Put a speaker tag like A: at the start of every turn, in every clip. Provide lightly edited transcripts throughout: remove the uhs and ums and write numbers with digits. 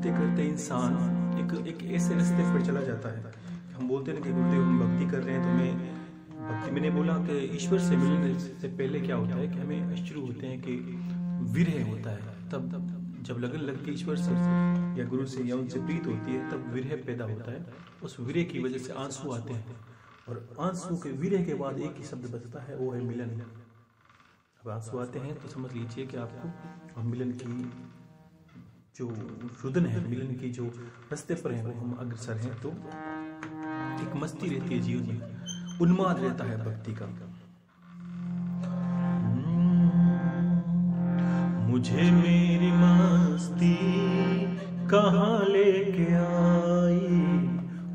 A: करते करते इंसान एक ऐसे रास्ते पर चला जाता है। हम बोलते हैं कि गुरुदेव हम भक्ति कर रहे हैं, तो मैं भक्ति मैंने बोला कि ईश्वर से मिलने से पहले क्या होता है कि हमें शुरू होते हैं कि विरह होता है। तब जब लगन लगती ईश्वर से या गुरु से या उनसे प्रीत होती है, तब विरह पैदा होता है। उस विरह की वजह से आंसू आते हैं, और आंसू के विरह के बाद एक ही शब्द बचता है, वो है मिलन। अब आंसू आते हैं तो समझ लीजिए कि आपको मिलन की जो रुदन है, मिलन की जो रास्ते पर है, वो हम अग्रसर हैं। तो एक मस्ती रहती है जीवन में, उन्माद रहता है भक्ति का। मुझे मेरी मस्ती कहाँ लेके आई,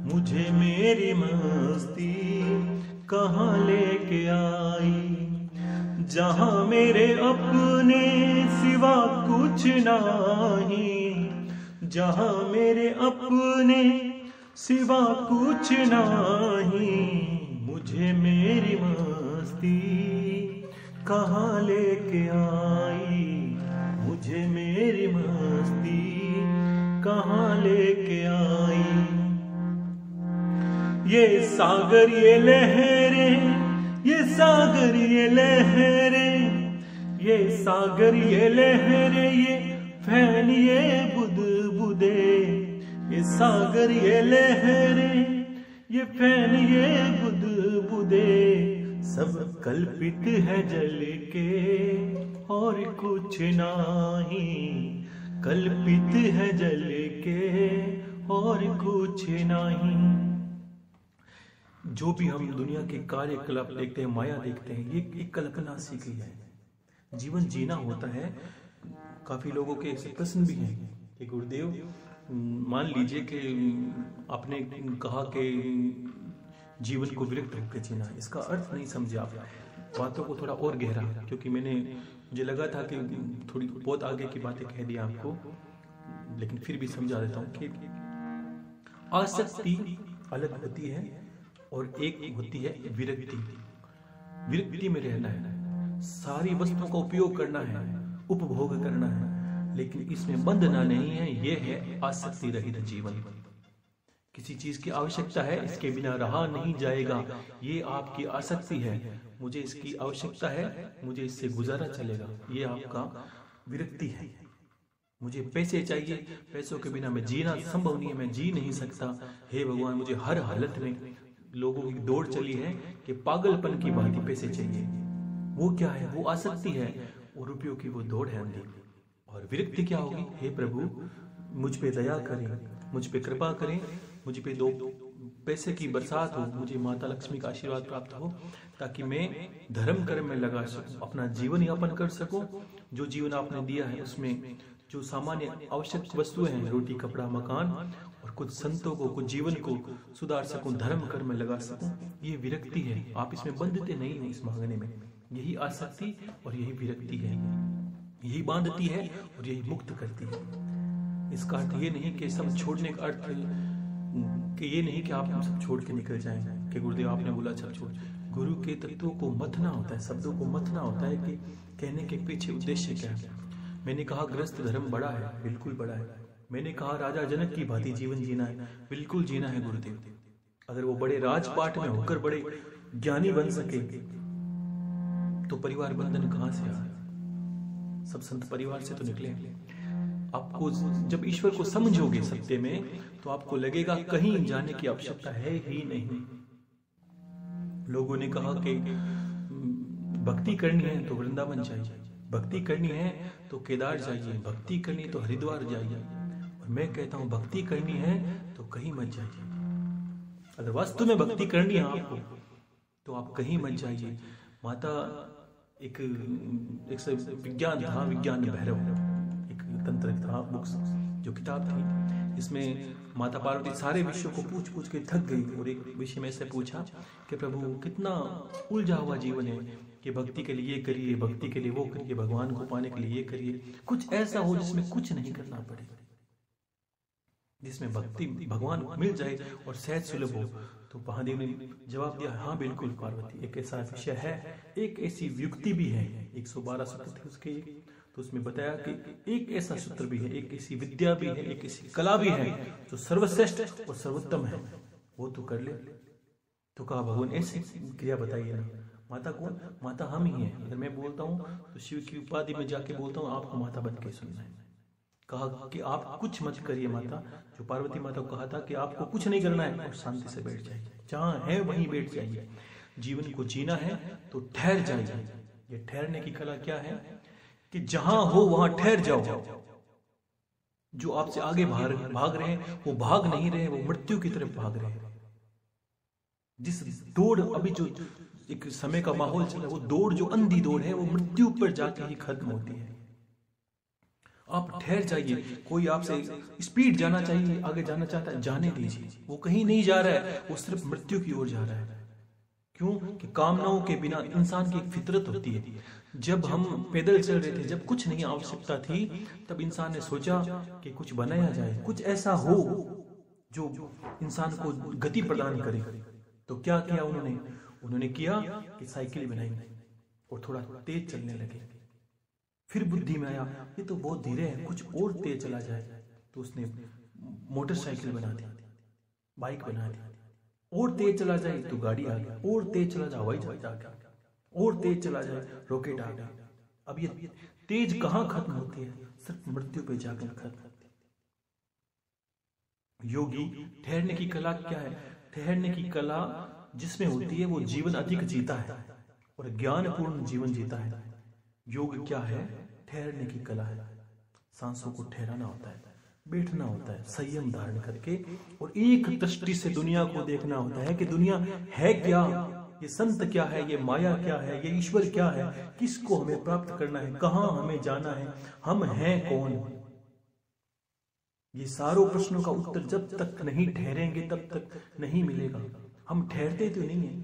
A: मुझे मेरी मस्ती कहाँ लेके आई, जहाँ मेरे अपने सिवा कुछ नहीं, जहाँ मेरे अपने सिवा कुछ नहीं, मुझे मेरी मस्ती कहाँ लेके आई, मुझे मेरी मस्ती कहाँ लेके आई। ये सागर ये लहरें, ये सागर ये लहरें, ये सागर ये लहरें, ये फैन ये बुदबुदे, ये सागर ये लहरें, ये फैन ये बुदबुदे, सब कल्पित है जल के और कुछ नहीं, कल्पित है जल के और कुछ नहीं। जो भी हम दुनिया के कार्यकलाप देखते हैं, माया देखते हैं, ये एक कल्पना सी गई है। जीवन जीना होता है। काफी लोगों के ऐसे प्रश्न भी हैं कि गुरुदेव मान लीजिए कि आपने कहा कि जीवन को विरक्त होकर जीना, इसका अर्थ नहीं समझे आप बातों को थोड़ा और गहरा, क्योंकि मुझे लगा था कि थोड़ी बहुत आगे की बातें कह दी आपको, लेकिन फिर भी समझा देता हूँ कि आसक्ति अलग होती है और एक होती है विरक्ति। विरक्ति में रहना है, सारी वस्तुओं का उपयोग करना है, उपभोग करना है, लेकिन इसमें बंधना नहीं है। यह है आसक्ति रहित जीवन। किसी चीज की आवश्यकता है, इसके बिना रहा नहीं जाएगा, ये आपकी आसक्ति है। मुझे इसकी आवश्यकता है, मुझे इससे गुजारा चलेगा, ये आपका विरक्ति है। मुझे पैसे चाहिए, पैसों के बिना मैं जीना संभव नहीं है, मैं जी नहीं सकता। हे भगवान, मुझे हर हालत में लोगों की दौड़ चली है कि पागलपन की भांति पैसे चाहिए। वो क्या है? वो आसक्ति है, और रुपयों की वो दौड़ है अंधी। और विरक्ति क्या होगी? हे प्रभु, मुझ पे दया करें, मुझ पे कृपा करें, मुझ पे दो पैसे की बरसात हो, मुझे माता लक्ष्मी का आशीर्वाद प्राप्त हो, ताकि मैं धर्म कर्म में लगा सकूं, अपना जीवन यापन कर सकूं। जो जीवन आपने दिया है उसमें जो सामान्य आवश्यक वस्तुएं हैं, रोटी कपड़ा मकान, और कुछ संतों को, कुछ जीवन को सुधार सकूं, धर्म कर्म में लगा सकूं, ये विरक्ति है। आप इसमें बंधते नहीं हो इस मांगने में। यही आसक्ति और यही विरक्ति है, यही बांधती है और यही मुक्त करती है। इसका अर्थ ये नहीं कि सब छोड़ने का अर्थ कि ये नहीं कि आप हम सब छोड़ के निकल जाएं, कि गुरुदेव आपने बोला सब छोड़। गुरु के तत्वों को मथना होता है, शब्दों को मथना होता है कि कहने के पीछे उद्देश्य क्या है। मैंने कहा गृहस्थ धर्म बड़ा है, बिल्कुल बड़ा है। मैंने कहा राजा जनक की भांति जीवन जीना है, बिल्कुल जीना है गुरुदेव। अगर वो बड़े राजपाट में होकर बड़े ज्ञानी बन सके तो परिवार बंधन कहां से आए? सब संत परिवार से तो निकले। आपको जब ईश्वर को समझोगे सत्य में, तो आपको लगेगा कहीं जाने की आवश्यकता है ही नहीं। लोगों ने कहा कि भक्ति करनी है तो वृंदावन जाइए, भक्ति करनी है तो केदार जाइए, भक्ति करनी है तो हरिद्वार जाइए। और मैं कहता हूं भक्ति करनी है तो कहीं मत जाइए। अगर वास्तव में भक्ति करनी है आपको तो आप कहीं मत जाइए। माता एक विज्ञान था, विज्ञान भैरव, एक तंत्र था, बुक्स जो किताब थी, इसमें माता पार्वती सारे विषयों को पूछ पूछ के थक गई, और एक विषय में से पूछा कि प्रभु कितना उलझा हुआ जीवन है कि भक्ति के लिए ये करिए, भक्ति के लिए वो करिए, भगवान को पाने के लिए ये करिए, कुछ ऐसा हो जिसमें कुछ नहीं करना पड़े, जिसमें भक्ति भगवान मिल जाए और सहज सुलभ हो। तो महादेव ने जवाब दिया, हाँ बिल्कुल पार्वती, एक ऐसा विषय है, एक ऐसी युक्ति भी है, 112 सूत्र थे उसके। तो उसमें बताया कि एक ऐसा सूत्र भी है, एक ऐसी विद्या भी है, एक ऐसी कला भी है जो सर्वश्रेष्ठ और सर्वोत्तम है, वो तो कर ले। तो कहा भगवान ऐसी क्रिया बताइए ना। माता कौन? माता हम ही हैं। अगर मैं बोलता हूँ तो शिव की उपाधि में जाके बोलता हूँ, आपको माता बन के सुनना है। कहा कि आप कुछ मत करिए माता, जो पार्वती माता को कहा था कि आपको कुछ नहीं करना है और शांति से बैठ जाइए, जहां है वहीं बैठ जाइए। जीवन को जीना है तो ठहर जाइए। ये ठहरने की कला क्या है कि जहां हो वहां ठहर जाओ। जो आपसे आगे भाग रहे हैं वो भाग नहीं रहे, वो मृत्यु की तरफ भाग रहे हैं। जिस दौड़ अभी जो एक समय का माहौल चल रहा है, वो दौड़ जो अंधी दौड़ है, वो मृत्यु पर जाके ही खत्म होती है। आप ठहर जाइए। कोई आपसे स्पीड जाना चाहिए, आगे जाना चाहता है, जाने दीजिए। वो कहीं नहीं जा रहा है, वो सिर्फ मृत्यु की ओर जा रहा है। क्यों? कि कामनाओं के बिना इंसान की एक फितरत होती है। जब हम पैदल चल रहे थे, जब कुछ नहीं आवश्यकता थी, तब इंसान ने सोचा कि कुछ बनाया जाए, कुछ ऐसा हो जो इंसान को गति प्रदान करे। तो क्या किया उन्होंने किया कि साइकिल बनाई और थोड़ा तेज चलने लगे। फिर बुद्धि में आया ये तो बहुत धीरे है, कुछ और तेज चला जाए। तो उसने मोटरसाइकिल बना दी, बाइक बना दी। और तेज चला जाए तो गाड़ी आ गई, और तेज चला जाए हवाई जहाज आ गया, और तेज चला जाए रॉकेट आ गया। अब ये तेज कहाँ खत्म होती है? सिर्फ मृत्यु पे जाकर खत्म होती है। योगी ठहरने की कला क्या है? ठहरने की कला जिसमें होती है वो जीवन अधिक जीता है और ज्ञानपूर्ण जीवन जीता है। योग क्या है? ठहरने की कला है। सांसों को ठहराना होता है, बैठना होता है संयम धारण करके, और एक दृष्टि से दुनिया को देखना होता है कि दुनिया है क्या, ये संत क्या है, ये माया क्या है, ये ईश्वर क्या है, किसको हमें प्राप्त करना है, कहाँ हमें जाना है, हम हैं कौन। ये सारों प्रश्नों का उत्तर जब तक नहीं ठहरेंगे तब तक नहीं मिलेगा। हम ठहरते तो नहीं है,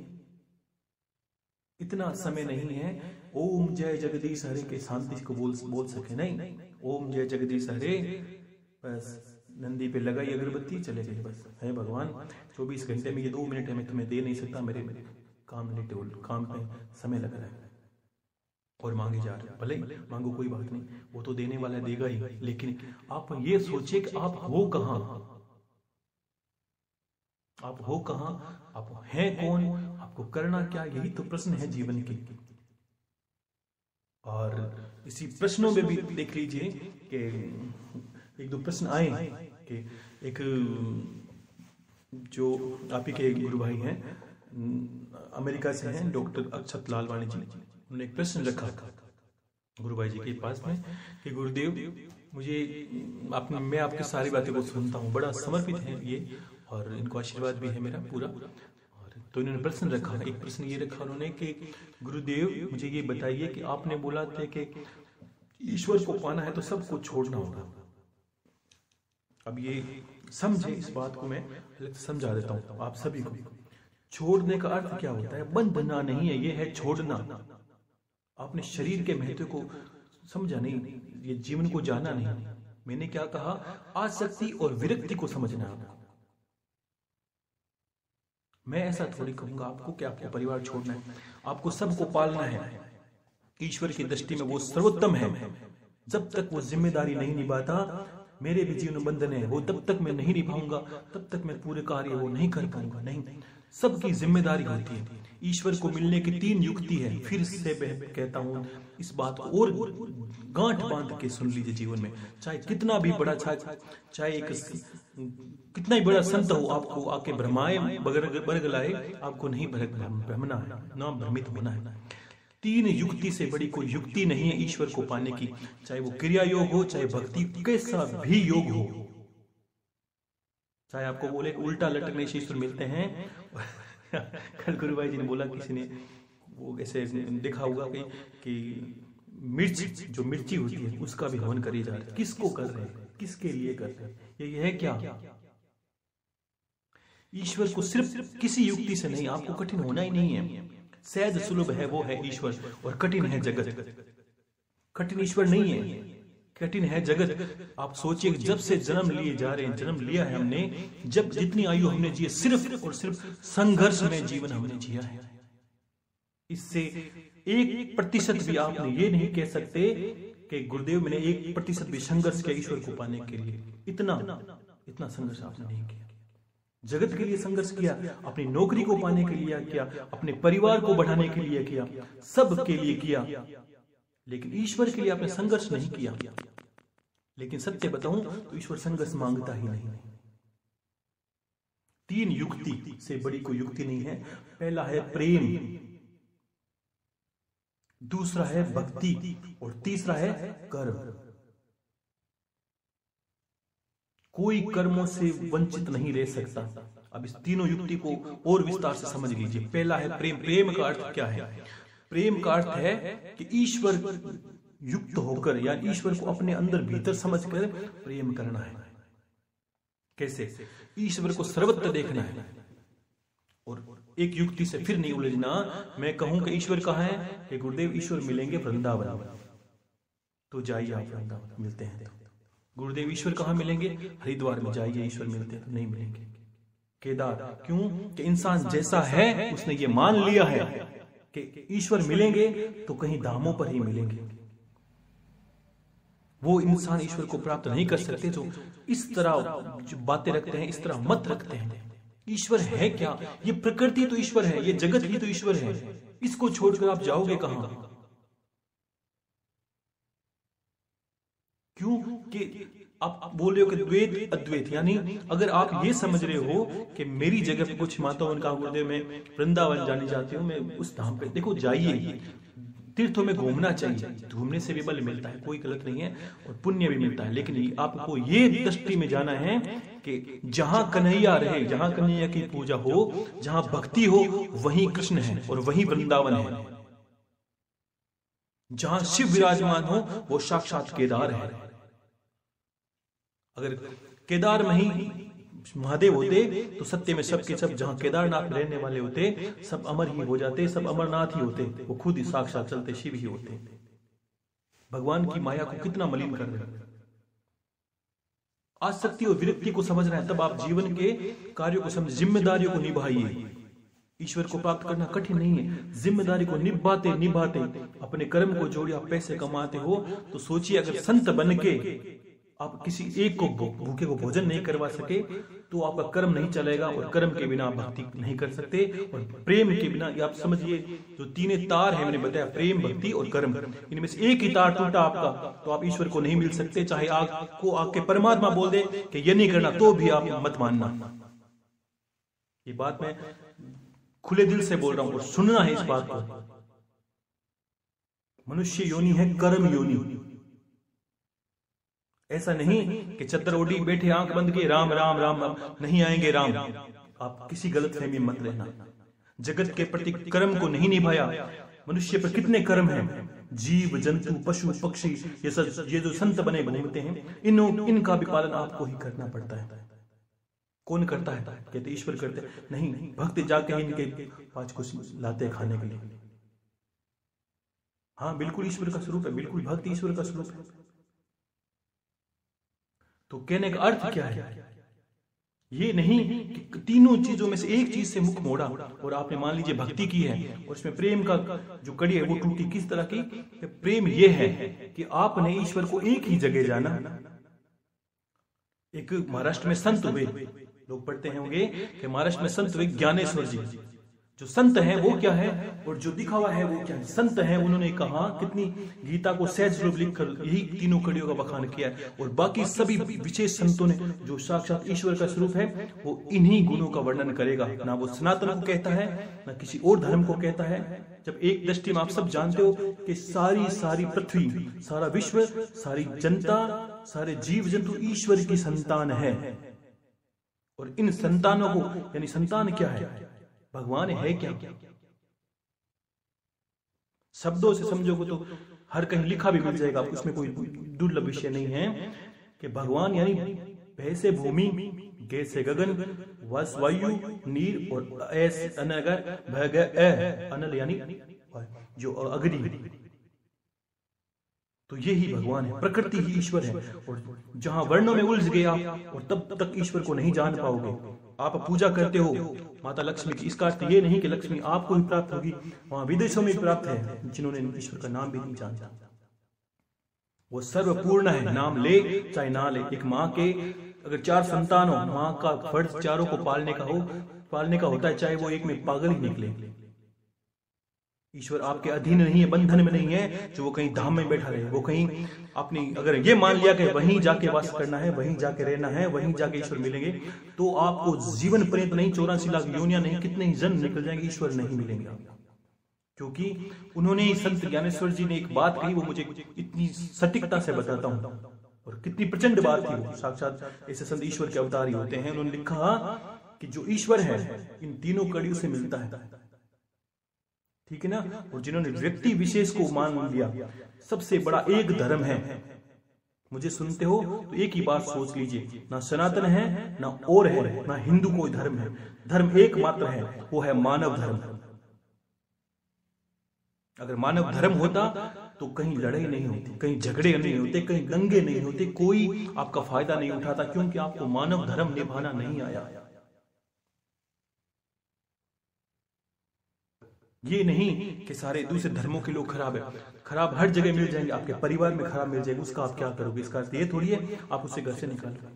A: इतना समय नहीं है ओम जय जगदीश हरे के शांति को बोल सके। नहीं, ओम जय जगदीश हरे बस नंदी पे लगाई अगरबत्ती, चले गए। बस है भगवान 24 घंटे में ये 2 मिनट है, मैं तुम्हें दे नहीं सकता, मेरे काम पे समय लग रहा है और मांगे जा रहे हैं। भले मांगो, कोई बात नहीं, वो तो देने वाला देगा ही। लेकिन आप ये सोचिए कि आप हो कहाँ, आप हो कहाँ, आप हैं कौन, आपको करना क्या, यही तो प्रश्न है जीवन की। और इसी प्रश्नों में भी देख लीजिए कि 1-2 प्रश्न आए कि एक जो आप ही के गुरु भाई हैं, अमेरिका से हैं, डॉक्टर अक्षत लालवाणी जी, उन्होंने एक प्रश्न रखा गुरु भाई जी के पास में कि गुरुदेव मैं आपकी सारी बातें को सुनता हूँ, बड़ा समर्पित है ये, और इनको आशीर्वाद भी है मेरा पूरा। तो इन्होंने प्रश्न रखा, एक प्रश्न ये रखा उन्होंने कि गुरुदेव मुझे ये बताइए कि आपने बोला था कि ईश्वर को पाना है तो सबको छोड़ना होगा। अब ये समझे, इस बात को मैं समझा देता हूँ आप सभी को। छोड़ने का अर्थ क्या होता है? बंधना नहीं है, ये है छोड़ना। आपने शरीर के महत्व को समझा नहीं, ये जीवन को जाना नहीं। मैंने क्या कहा? आसक्ति और विरक्ति को समझना है। मैं ऐसा थोड़ी कहूंगा आपको कि आपको परिवार छोड़ना है, आपको सबको पालना है। ईश्वर की दृष्टि में वो सर्वोत्तम है। जब तक वो जिम्मेदारी नहीं निभाता, मेरे भी जीवन बंधन है, वो तब तक मैं नहीं निभाऊंगा, तब तक मैं पूरे कार्य वो नहीं कर पाऊंगा। नहीं, सबकी जिम्मेदारी होती है। ईश्वर को मिलने की 3 युक्ति है। फिर से कहता हूं इस बात को और गांठ बांध के सुन लीजिए जीवन में। चाहे कितना भी बड़ा, चाहे कितना ही बड़ा संत हो, आपको आके भ्रमाए बरगलाए, आपको नहीं भ्रमना है, ना भ्रमित होना है। 3 युक्ति से बड़ी कोई युक्ति नहीं है ईश्वर को पाने की, चाहे वो क्रिया योग हो, चाहे भक्ति कैसा भी योग हो। चाहे आपको बोले उल्टा लटकने से ईश्वर मिलते हैं। कल गुरु भाई जी ने बोला, किसी ने वो ऐसे देखा होगा कि मिर्च जो मिर्ची होती है उसका भी हवन करिए जा रहे हैं। किसको कर रहे हैं, किसके लिए कर रहे हैं? ये है क्या? ईश्वर को सिर्फ किसी युक्ति से नहीं, आपको कठिन होना ही नहीं है। सहज सुलभ है, वो है ईश्वर, और कठिन है जगत। कठिन ईश्वर नहीं है, कठिन है जगत। आप सोचिए, जब से जन्म लिए जा रहे हैं, जन्म लिया है हमने, जब जितनी आयु हमने जी, सिर्फ और सिर्फ संघर्ष में जीवन हमने जिया है। इससे 1% भी आपने ये नहीं कह सकते कि गुरुदेव मैंने 1% भी संघर्ष किया ईश्वर को पाने के लिए, इतना संघर्ष आपने नहीं किया। जगत के लिए संघर्ष किया, अपनी नौकरी को पाने के लिए किया, अपने परिवार को बढ़ाने के लिए किया, सब के लिए किया, लेकिन ईश्वर के लिए आपने संघर्ष नहीं किया। लेकिन सत्य बताऊं तो ईश्वर संघर्ष मांगता ही नहीं। 3 युक्ति से बड़ी कोई युक्ति नहीं है। पहला है प्रेम, दूसरा है भक्ति और तीसरा है कर्म। कोई कर्मों से वंचित नहीं रह सकता। अब इस तीनों युक्ति को और विस्तार से समझ लीजिए। पहला है प्रेम। प्रेम का अर्थ क्या है? प्रेम का अर्थ है कि ईश्वर युक्त होकर या ईश्वर को अपने अंदर भीतर समझकर प्रेम करना है। कैसे? ईश्वर को सर्वत्र देखना है और एक युक्ति से फिर नहीं उलझना। मैं कहूं कि ईश्वर कहाँ है? कि गुरुदेव ईश्वर मिलेंगे वृंदावन, तो जाइए आप वृंदावन, मिलते हैं। गुरुदेव ईश्वर कहाँ मिलेंगे? हरिद्वार में जाइए, ईश्वर मिलते हैं, तो नहीं मिलेंगे। केदार, क्यों? कि इंसान जैसा है उसने ये मान लिया है कि ईश्वर मिलेंगे तो कहीं धामों पर ही मिलेंगे। वो इंसान ईश्वर को प्राप्त नहीं कर सकते जो इस तरह जो बातें रखते हैं, इस तरह मत रखते हैं। ईश्वर है क्या? ये प्रकृति तो ईश्वर है, ये जगत ही तो ईश्वर है, इसको छोड़कर आप जाओगे कहां? क्यों? कि आप बोल रहे हो कि द्वैत अद्वैत, यानी अगर आप ये समझ रहे हो कि मेरी जगह पे कुछ माता उनका गुरुदेव मैं वृंदावन जाने जाती हूँ, मैं उस धाम पे, देखो जाइए, तीर्थों में घूमना चाहिए, घूमने से भी बल मिलता है, कोई गलत नहीं है, और पुण्य भी मिलता है। लेकिन आपको ये दृष्टि में जाना है कि जहां कन्हैया रहे, जहां कन्हैया की पूजा हो, जहां भक्ति हो, वहीं कृष्ण है और वहीं वृंदावन है। जहां शिव विराजमान हो वो साक्षात केदार है। अगर केदार में ही महादेव होते तो सत्य में सब के सब जहां केदारनाथ में रहने वाले होते सब अमर ही हो जाते, सब अमरनाथ ही होते, वो खुद ही साक्षात चलते शिव ही होते। भगवान की माया को कितना मलिन कर रहे हैं। आसक्ति और विरक्ति को समझना है, तब आप जीवन के कार्यों को समझ, जिम्मेदारियों को निभाइए। ईश्वर को प्राप्त करना कठिन नहीं है, जिम्मेदारी को निभाते निभाते अपने कर्म को जोड़िए। आप पैसे कमाते हो तो सोचिए, अगर संत बन के आप किसी एक को भूखे को भोजन नहीं करवा सके तो आपका कर्म नहीं चलेगा, और कर्म के बिना आप भक्ति नहीं कर सकते, और प्रेम के बिना, आप समझिए जो 3 तार है मैंने बताया, प्रेम, भक्ति और कर्म, इनमें से एक ही तार टूटा आपका तो आप ईश्वर को नहीं मिल सकते। चाहे आपको आके परमात्मा बोल दे कि ये नहीं करना, तो भी आप मत मानना। ये बात मैं खुले दिल से बोल रहा हूं और सुनना है इस बात को। मनुष्य योनि है कर्म योनि। ऐसा नहीं कि चद्दर ओढ़ी बैठे आंख बंद के राम राम राम राम, नहीं आएंगे राम। आप किसी गलत फहमी मत रहना। जगत के प्रति कर्म को नहीं निभाया। मनुष्य पर कितने कर्म हैं, जीव जंतु पशु पक्षी, ये जो संत बने घूमते हैं, इनका भी पालन आपको ही करना पड़ता है। कौन करता है? कहते ईश्वर करते नहीं, भक्त जाके इनके पास कुछ लाते हैं खाने के लिए। हाँ, बिल्कुल ईश्वर का स्वरूप है, बिल्कुल भक्त ईश्वर का स्वरूप है। तो कहने का अर्थ क्या है? ये नहीं कि तीनों चीजों में से एक चीज से मुख मोड़ा और आपने मान लीजिए भक्ति की है और इसमें प्रेम का जो कड़ी है वो टूटी। किस तरह की? प्रेम ये है कि आपने ईश्वर को एक ही जगह जाना। एक महाराष्ट्र में संत हुए, लोग पढ़ते होंगे कि महाराष्ट्र में संत हुए ज्ञानेश्वर जी। जो संत है वो क्या है और जो दिखावा है वो क्या है? संत है, उन्होंने कहा कितनी गीता को सहज रूप लिखकर यही तीनों कड़ियों का बखान किया है, और बाकी सभी विशेष संतों ने जो साक्षात ईश्वर का स्वरूप है वो इन्हीं गुणों का वर्णन करेगा। ना वो सनातन को कहता है ना किसी और धर्म को कहता है। जब एक दृष्टि में आप सब जानते हो कि सारी पृथ्वी, सारा विश्व, सारी जनता, सारे जीव जंतु ईश्वर की संतान है, और इन संतानों को, यानी संतान क्या है? भगवान है क्या? शब्दों से समझोगे तो हर कहीं लिखा भी मिल जाएगा आपको, उसमें कोई दुर्लभ विषय नहीं है कि भगवान यानी भय से भूमि, गे से गगन, वस वायु, नीर और ऐस अनगर भग अनल यानी जो अग्नि। तो यही भगवान है, प्रकृति ही ईश्वर है। और जहां वर्णों में उलझ गए आप और तब तक ईश्वर को नहीं जान पाओगे। आप पूजा करते हो माता लक्ष्मी की, इसका अर्थ ये नहीं कि लक्ष्मी आपको ही प्राप्त होगी, वहां विदेशों में प्राप्त है जिन्होंने ईश्वर का नाम भी नहीं जानता। वो सर्वपूर्ण है, नाम ले चाहे ना ले। एक माँ के अगर 4 संतान हो, माँ का फर्ज चारों को पालने का होता है, चाहे वो एक में पागल ही निकले। ईश्वर आपके अधीन नहीं है, बंधन में नहीं है जो वो कहीं धाम में बैठा रहे। वो कहीं अपनी अगर ये मान लिया कि वहीं जाके वास करना है, वहीं जाके रहना है, वहीं जाके ईश्वर मिलेंगे, तो आपको जीवन पर्यंत नहीं 84 लाख योनियां नहीं, कितने ही जन्म निकल जाएंगे, ईश्वर नहीं मिलेंगे आपको। क्योंकि उन्होंने ही, संत ज्ञानेश्वर जी ने एक बात कही, वो मुझे इतनी सटीकता से बताता हूं, और कितनी प्रचंड बात थी वो। साक्षात ऐसे संत ईश्वर के अवतार ही होते हैं। उन्होंने लिखा कि जो ईश्वर है इन तीनों कड़ियों से मिलता है, ठीक है ना। और जिन्होंने व्यक्ति विशेष को मान लिया, सबसे बड़ा एक धर्म है। मुझे सुनते हो तो एक ही बात सोच लीजिए, ना सनातन है ना और है, ना हिंदू कोई धर्म है, धर्म एक मात्र है, वो है मानव धर्म। अगर मानव धर्म होता तो कहीं लड़ाई नहीं होती, कहीं झगड़े नहीं होते, कहीं दंगे नहीं होते, कोई आपका फायदा नहीं उठाता, क्योंकि आपको मानव धर्म निभाना नहीं आया। ये नहीं कि सारे दूसरे धर्मों के लोग खराब है, खराब हर जगह मिल जाएंगे, आपके परिवार में खराब मिल जाएंगे, उसका आप क्या करोगे? इसका अर्थ ये थोड़ी है आप उसे घर से निकालो।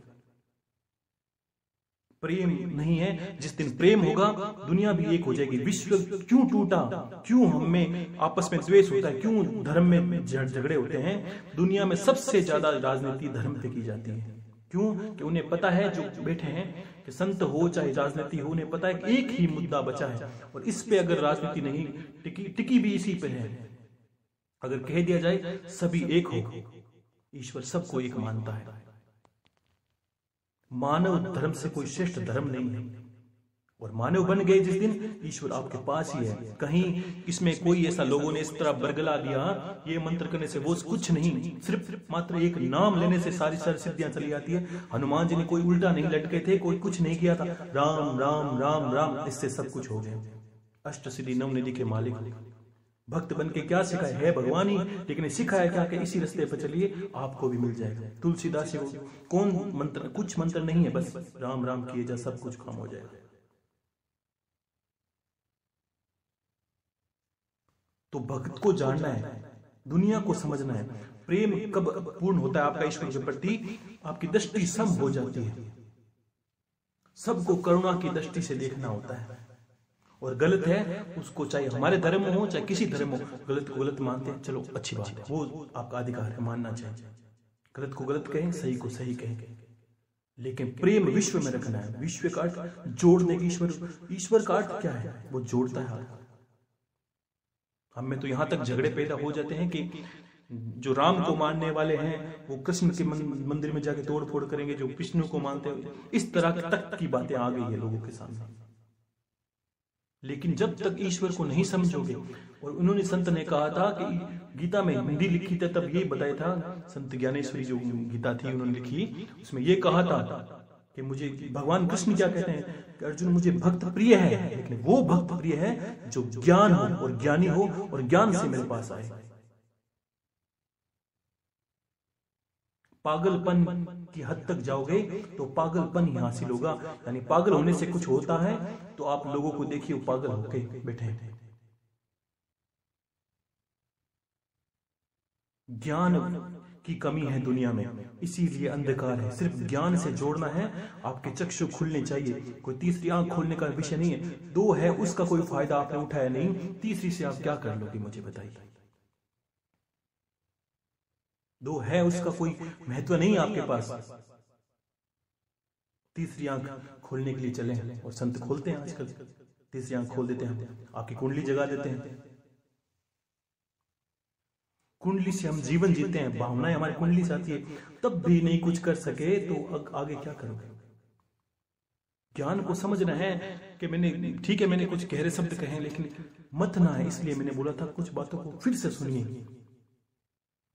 A: प्रेम नहीं है, जिस दिन प्रेम होगा दुनिया भी एक हो जाएगी। विश्व क्यों टूटा, क्यों हम में आपस में द्वेष होता है, क्यों धर्म में झगड़े होते हैं? दुनिया में सबसे ज्यादा राजनीति धर्म पे की जाती है। क्यों? कि उन्हें पता है, जो बैठे हैं कि संत हो चाहे राजनीति हो, उन्हें पता है कि एक ही मुद्दा बचा है, और इस पे अगर राजनीति नहीं टिकी भी इसी पे है। अगर कह दिया जाए सभी एक हो, ईश्वर सबको एक मानता है। मानव धर्म से कोई श्रेष्ठ धर्म नहीं है, और मानव बन गए जिस दिन, ईश्वर आपके पास ही है। कहीं इसमें कोई ऐसा लोगों ने इस तरह बरगला दिया, ये मंत्र करने से वो कुछ नहीं, सिर्फ मात्र एक नाम लेने से सारी सिद्धियां चली जाती है। हनुमान जी ने कोई उल्टा नहीं लटके थे, कोई कुछ नहीं किया था, राम राम राम राम, इससे सब कुछ हो गया। अष्ट सिद्धि नव निधि के मालिक भक्त बन के क्या सिखाए? है भगवान ही, लेकिन सिखाया क्या कि इसी रास्ते पर चलिए, आपको भी मिल जाएगा। तुलसीदास जी को कौन मंत्र, कुछ मंत्र नहीं है, बस राम राम किए जा, सब कुछ काम हो जाएगा। तो भक्त को जानना है, दुनिया को समझना है। प्रेम कब पूर्ण होता है आपका ईश्वर के प्रति? आपकी दृष्टि सम हो जाती है, सबको करुणा की दृष्टि से देखना होता है। और गलत है उसको, चाहे हमारे धर्म हो चाहे किसी धर्म हो, गलत को गलत मानते हैं, चलो अच्छी बात है, वो आपका अधिकार है, मानना चाहिए। गलत को गलत कहें, सही को सही कहें, लेकिन प्रेम विश्व में रखना है। विश्व का अर्थ जोड़ने की, ईश्वर का अर्थ क्या है? वो जोड़ता है। हमें तो यहां तक झगड़े पैदा हो जाते हैं कि जो राम को मानने वाले हैं वो कृष्ण के मंदिर में जाके तोड़ फोड़ करेंगे, जो विष्णु को मानते हैं, इस तरह तक की बातें आ गई है लोगों के सामने। लेकिन जब तक ईश्वर को नहीं समझोगे, और उन्होंने, संत ने कहा था कि गीता में हिंदी लिखी थी तब ये बताया था, संत ज्ञानेश्वरी जो गीता थी उन्होंने लिखी, उसमें ये कहा था कि मुझे भगवान कृष्ण क्या कहते हैं कि अर्जुन मुझे भक्त प्रिय है, लेकिन वो भक्त प्रिय है जो ज्ञान हो और ज्ञानी हो और ज्ञान से मेरे पास आए। पागलपन की हद तक जाओगे तो पागलपन ही हासिल होगा, यानी पागल होने से कुछ होता है तो आप लोगों को देखिए पागल होके बैठे हैं। ज्ञान की कमी है दुनिया में, इसीलिए अंधकार है। सिर्फ ज्ञान से जोड़ना है, आपके चक्षु खुलने चाहिए। कोई तीसरी आंख खोलने का विषय नहीं है। दो है उसका कोई फायदा आपने उठाया नहीं, तीसरी से आप क्या कर लोगे मुझे बताइए। दो है उसका कोई महत्व नहीं आपके पास। तीसरी आंख खोलने के लिए चले, और संत खोलते हैं आजकल, तीसरी आंख खोल देते हैं, आपकी कुंडली जगा देते हैं। कुंडली से हम जीवन जीते हैं, भावनाएं हमारी कुंडली से आती है, तब भी नहीं कुछ कर सके तो आगे क्या करोगे? ज्ञान को समझना है कि मैंने, ठीक है मैंने कुछ गहरे शब्द कहे, लेकिन मत ना है, इसलिए मैंने बोला था कुछ बातों को फिर से सुनिए।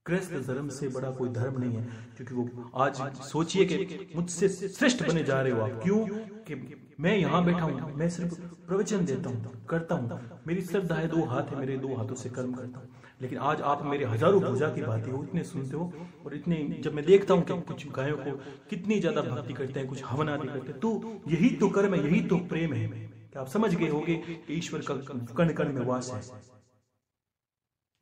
A: कृष्ण धर्म से बड़ा कोई धर्म नहीं है, क्योंकि वो आज सोचिए कि मुझसे श्रेष्ठ बने जा रहे हो आप। क्यों? कि मैं यहाँ बैठा हूँ, मैं सिर्फ प्रवचन देता हूँ, करता हूँ, मेरी श्रद्धा है, 2 हाथ है, मेरे 2 हाथों से कर्म करता हूँ। लेकिन आज आप मेरे हजारों भुजा की बातें हो, इतने सुनते हो, और इतने जब मैं देखता हूँ कि कुछ गायों को कितनी ज्यादा भक्ति करते हैं, कुछ हवन आदि करते हैं, तो यही तो कर्म है, यही तो प्रेम है। कि आप समझ गए होंगे कि ईश्वर का कण कण में वास है।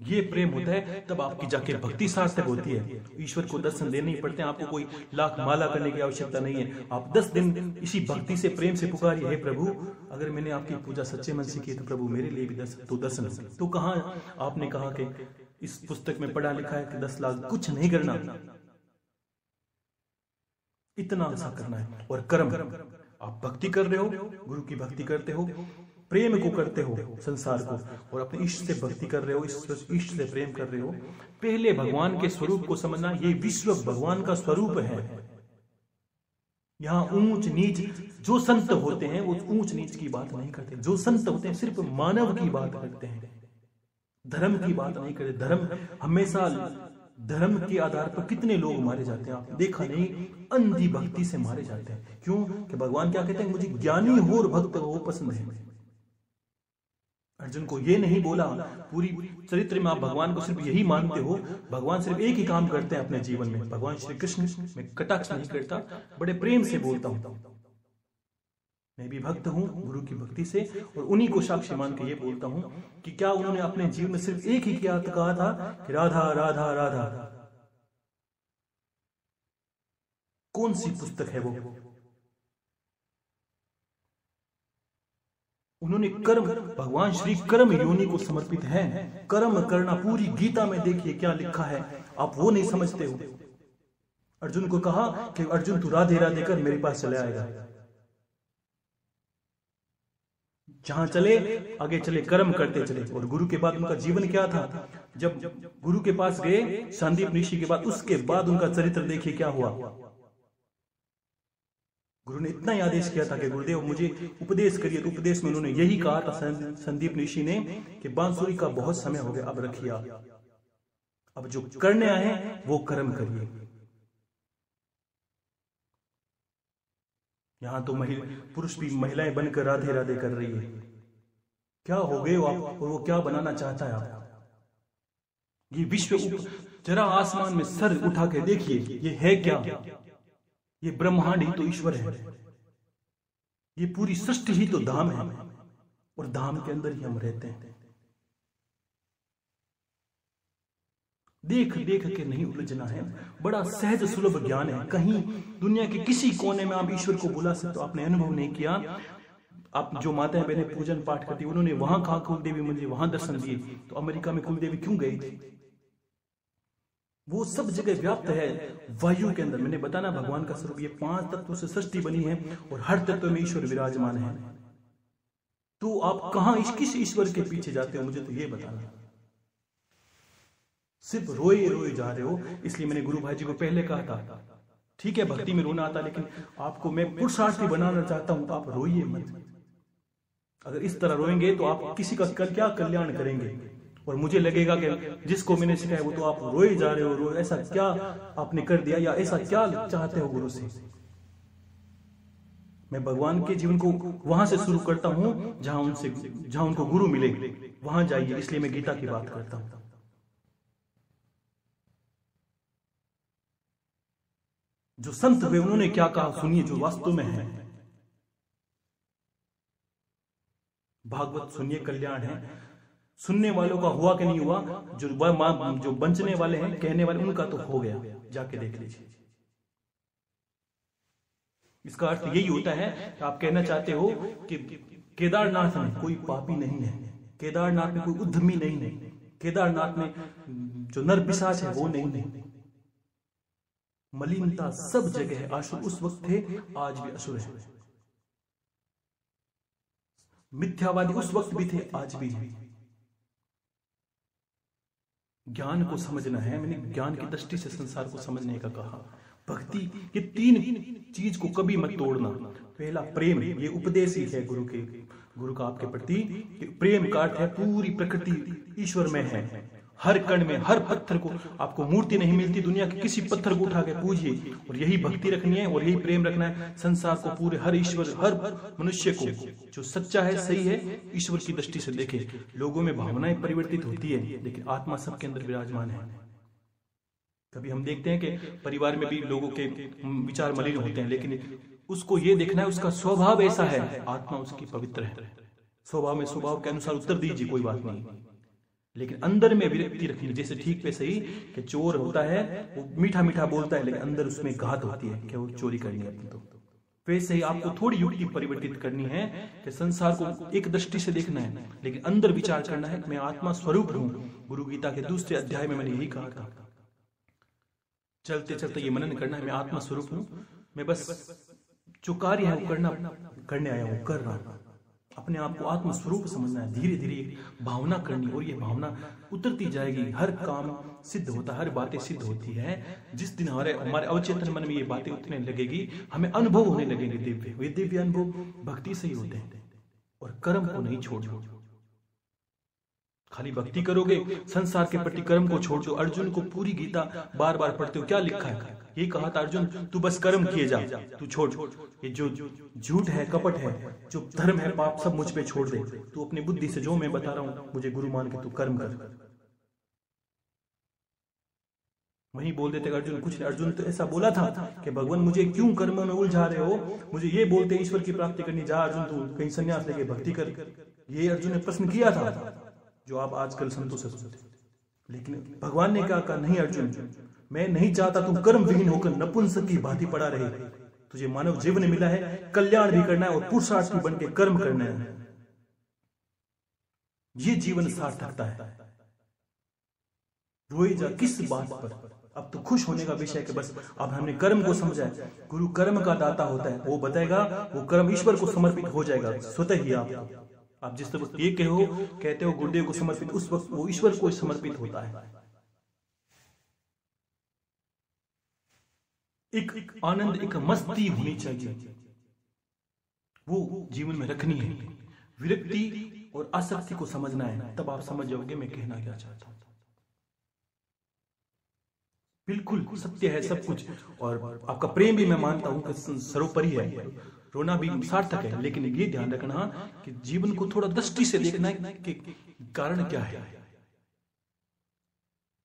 A: ये प्रेम होता है, तब आपकी जाके भक्ति सार्थक होती है। ईश्वर को दर्शन देने ही पड़ते हैं, आपको कोई लाख माला करने की आवश्यकता नहीं है। आप 10 दिन इसी भक्ति से प्रेम से पुकारिए, हे प्रभु अगर मैंने आपकी पूजा सच्चे मन से की तो प्रभु मेरे लिए भी दर्शन। तो कहाँ आपने कहा कि इस पुस्तक में पढ़ा लिखा है कि 10 लाख कुछ नहीं करना, इतना सा करना है। और कर्म, आप भक्ति कर रहे हो, गुरु की भक्ति करते हो, प्रेम को करते हो संसार को, और अपने इष्ट से भक्ति कर रहे हो, इष्ट से प्रेम कर रहे हो। पहले भगवान के स्वरूप को समझना, ये विश्व भगवान का स्वरूप है। यहाँ ऊंच नीच, जो संत होते हैं वो ऊंच नीच की बात नहीं करते। जो संत होते हैं सिर्फ मानव की बात करते हैं, धर्म की बात नहीं करते। धर्म हमेशा, धर्म के आधार पर कितने लोग मारे जाते हैं, आप देखा नहीं, अंधी भक्ति से मारे जाते हैं। क्यों? कि भगवान क्या कहते हैं, मुझे ज्ञानी हो और भक्त हो पसंद है। अर्जुन को ये नहीं बोला, पूरी चरित्र में आप भगवान को सिर्फ यही मानते हो, भगवान सिर्फ एक ही काम करते हैं अपने जीवन में। भगवान श्री कृष्ण, मैं कटाक्ष नहीं करता, बड़े प्रेम से बोलता हूं, मैं भी भक्त हूं गुरु की भक्ति से, और उन्हीं को साक्षी मान के ये बोलता हूं कि क्या उन्होंने अपने जीवन में सिर्फ एक ही कहा था कि राधा राधा राधा। कौन सी पुस्तक है वो? उन्होंने कर्म, भगवान श्री कर्म योनि को समर्पित है। कर्म करना, पूरी गीता में देखिए क्या लिखा है, आप वो नहीं समझते हो। अर्जुन को कहा कि अर्जुन तू राधे राधे कर, मेरे पास चले आएगा। जहां चले आगे चले, कर्म करते चले। और गुरु के बाद उनका जीवन क्या था? जब गुरु के पास गए संदीप ऋषि के बाद, उसके बाद उनका चरित्र देखिए क्या हुआ। गुरु ने इतना ही आदेश किया था कि गुरुदेव मुझे उपदेश करिए, तो उपदेश में उन्होंने यही कहा था संदीप ऋषि ने कि बांसुरी का बहुत समय हो गया, अब रखिए, अब जो करने आए हैं वो कर्म करिए। यहां तो पुरुष भी महिलाएं बनकर राधे राधे कर रही है। क्या हो गए हो आप, और वो क्या बनाना चाहता है आप? ये विश्व, जरा आसमान में सर उठा के देखिए, ये है क्या? ये ब्रह्मांड ही तो ईश्वर है, ये पूरी सृष्टि ही तो धाम है, और धाम के अंदर ही हम रहते हैं। देख देख के नहीं उलझना है, बड़ा सहज सुलभ ज्ञान है। कहीं दुनिया के किसी कोने में आप ईश्वर को बुला सकते हो, आपने अनुभव नहीं किया। आप जो माताएं बहनें पूजन पाठ करती, उन्होंने वहां कहा कुलदेवी मुझे वहां दर्शन दिए, तो अमेरिका में कुलदेवी क्यों गई थी? वो सब जगह व्याप्त है। वायु के अंदर, मैंने बताना भगवान का स्वरूप, ये 5 तत्वों से सृष्टि बनी है, और हर तत्व में ईश्वर विराजमान है। तो आप कहां, किस ईश्वर के पीछे जाते हो, मुझे तो ये बताना। सिर्फ रोए रोए जा रहे हो। इसलिए मैंने गुरु भाई जी को पहले कहा था, ठीक है भक्ति में रोना आता, लेकिन आपको मैं पुरुषार्थी बनाना चाहता हूं, तो आप रोइए मत। अगर इस तरह रोएंगे तो आप किसी का क्या कल्याण करेंगे? और मुझे लगेगा कि जिसको मैंने सिखाया वो तो आप रोए जा रहे हो, ऐसा क्या आपने कर दिया, या ऐसा क्या चाहते हो गुरु से? मैं भगवान के जीवन को वहां से शुरू करता हूं जहां उनको गुरु मिले, वहां जाइए। इसलिए मैं गीता की बात करता हूं। जो संत हुए उन्होंने क्या कहा सुनिए, जो वास्तव में है। भागवत सुनिए, कल्याण है। सुनने वालों का हुआ कि नहीं हुआ, जो बंचने वाले हैं, कहने वाले, उनका तो हो गया, जाके देख लीजिए। इसका अर्थ यही होता है कि आप कहना चाहते हो कि केदारनाथ में कोई पापी नहीं है, केदारनाथ में कोई उद्यमी नहीं है, केदारनाथ में जो नर पिशाच है वो नहीं है। मलिनता सब जगह है। असुर उस वक्त थे, आज भी असुर है। मिथ्यावादी उस वक्त भी थे, आज भी है। ज्ञान को समझना है। मैंने ज्ञान की दृष्टि से संसार को समझने का कहा। भक्ति, ये 3 चीज को कभी मत तोड़ना। पहला प्रेम, ये उपदेश ही है गुरु का आपके प्रति। प्रेम का अर्थ है पूरी प्रकृति ईश्वर में है, हर कण में, हर पत्थर को। आपको मूर्ति नहीं मिलती, दुनिया के किसी पत्थर को उठा के पूजिए, और यही भक्ति रखनी है और यही प्रेम रखना है। संसार को पूरे, हर ईश्वर, हर मनुष्य को जो सच्चा है, सही है, ईश्वर की दृष्टि से देखे। लोगों में भावनाएं परिवर्तित होती है, लेकिन आत्मा सबके अंदर विराजमान है। कभी हम देखते हैं कि परिवार में भी लोगों के विचार मलिन होते हैं, लेकिन उसको ये देखना है उसका स्वभाव ऐसा है, आत्मा उसकी पवित्र है। स्वभाव में स्वभाव के अनुसार उत्तर दीजिए, कोई बात नहीं। लेकिन अंदर में विरक्ति रखनी। जैसे ठीक पे सही कि चोर होता है वो मीठा मीठा बोलता है, लेकिन अंदर उसमें घात होती है कि वो चोरी करनी है अपनी। तो वैसे ही आपको थोड़ी युक्ति परिवर्तित करनी है कि संसार को एक दृष्टि से देखना है, लेकिन अंदर विचार करना है मैं आत्मा स्वरूप हूं। गुरु गीता के दूसरे अध्याय में मैंने यही कहा था। चलते चलते ये मनन करना है, मैं आत्मा स्वरूप हूं, मैं बस जो कार्य है वो करने आया हूं, कर रहा हूं। अपने आप को आत्म स्वरूप समझना है, धीरे धीरे भावना करनी, और ये भावना उतरती जाएगी। हर काम सिद्ध होता है, हर बातें सिद्ध होती है। जिस दिन हमारे अवचेतन मन में ये बातें उतरने लगेगी, हमें अनुभव होने लगेंगे दिव्य। वे दिव्य अनुभव भक्ति से ही होते हैं, और कर्म को नहीं छोड़ो। खाली भक्ति करोगे, संसार के प्रति कर्म को छोड़ दो। अर्जुन को पूरी गीता बार बार पढ़ते हो, क्या लिखा है? ये कहा था अर्जुन तू बस कर्म किए जा, तू छोड़ ये जो झूठ है, कपट है, जो धर्म है, पाप सब मुझ पे छोड़ दे। तू अपनी बुद्धि से जो मैं बता रहा हूं मुझे गुरु मान के तू कर्म कर। वही बोल देते अर्जुन कुछ। अर्जुन तो ऐसा बोला था कि भगवान मुझे क्यों कर्म में उलझा रहे हो, मुझे ये बोलते ईश्वर की प्राप्ति करनी, जा अर्जुन तू कहीं संन्यास लेके भक्ति कर। ये अर्जुन ने प्रश्न किया था, जो आप आजकल संतों से सुनते। लेकिन भगवान ने क्या कहा, नहीं अर्जुन, मैं नहीं चाहता तुम कर्म विहीन होकर नपुंसक की भांति पड़ा रहे। तुझे मानव जीवन मिला है, कल्याण भी करना है और पुरुषार्थी बन के कर्म करना है। ये जीवन सार्थकता है। रोए जा किस बात पर? अब तो खुश होने का विषय कि बस अब हमने कर्म को समझा है। गुरु कर्म का दाता होता है, वो बताएगा, वो कर्म ईश्वर को समर्पित हो जाएगा स्वतः ही। आप जिस वक्त ये कहते हो गुरुदेव को समर्पित, उस वक्त वो ईश्वर को समर्पित होता है। एक आनंद, एक मस्ती होनी चाहिए, वो जीवन में रखनी है। विरक्ति और आसक्ति को समझना है, तब आप समझ जाओगे मैं कहना क्या चाहता हूं। बिल्कुल सत्य है सब कुछ, और आपका प्रेम भी मैं मानता हूं कि सर्वोपरि है। रोना भी सार्थक है, लेकिन ये ध्यान रखना कि जीवन को थोड़ा दृष्टि से देखना है कि कारण क्या है।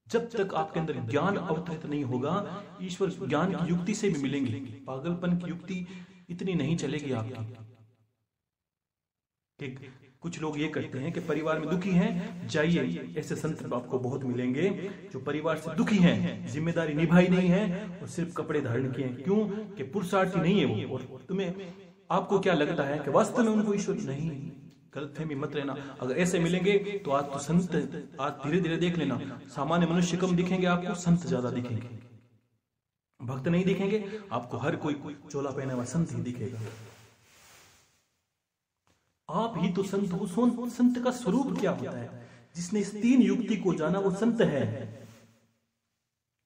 A: जब तक आपके अंदर ज्ञान अवतरित नहीं होगा, ईश्वर ज्ञान की युक्ति से भी मिलेंगे, पागलपन की युक्ति इतनी नहीं चलेगी आपकी। कुछ लोग ये कहते हैं कि परिवार में दुखी हैं, जाइए, ऐसे संत आपको बहुत मिलेंगे जो परिवार से दुखी हैं, जिम्मेदारी निभाई नहीं है और सिर्फ कपड़े धारण किए हैं। क्यों? कि पुरुषार्थी नहीं है वो। और तुम्हें आपको क्या लगता है कि वास्तव में उनको ईश्वर नहीं? गलतफहमी मत रहना। अगर ऐसे मिलेंगे तो आज तो संत, आज धीरे धीरे देख लेना, सामान्य मनुष्य कम दिखेंगे आपको, संत ज्यादा दिखेंगे। भक्त नहीं दिखेंगे आपको, हर कोई चोला पहना हुआ संत ही दिखेगा। आप ही तो संत हो। संत का स्वरूप क्या होता है? जिसने इस तीन युक्ति को जाना वो संत है।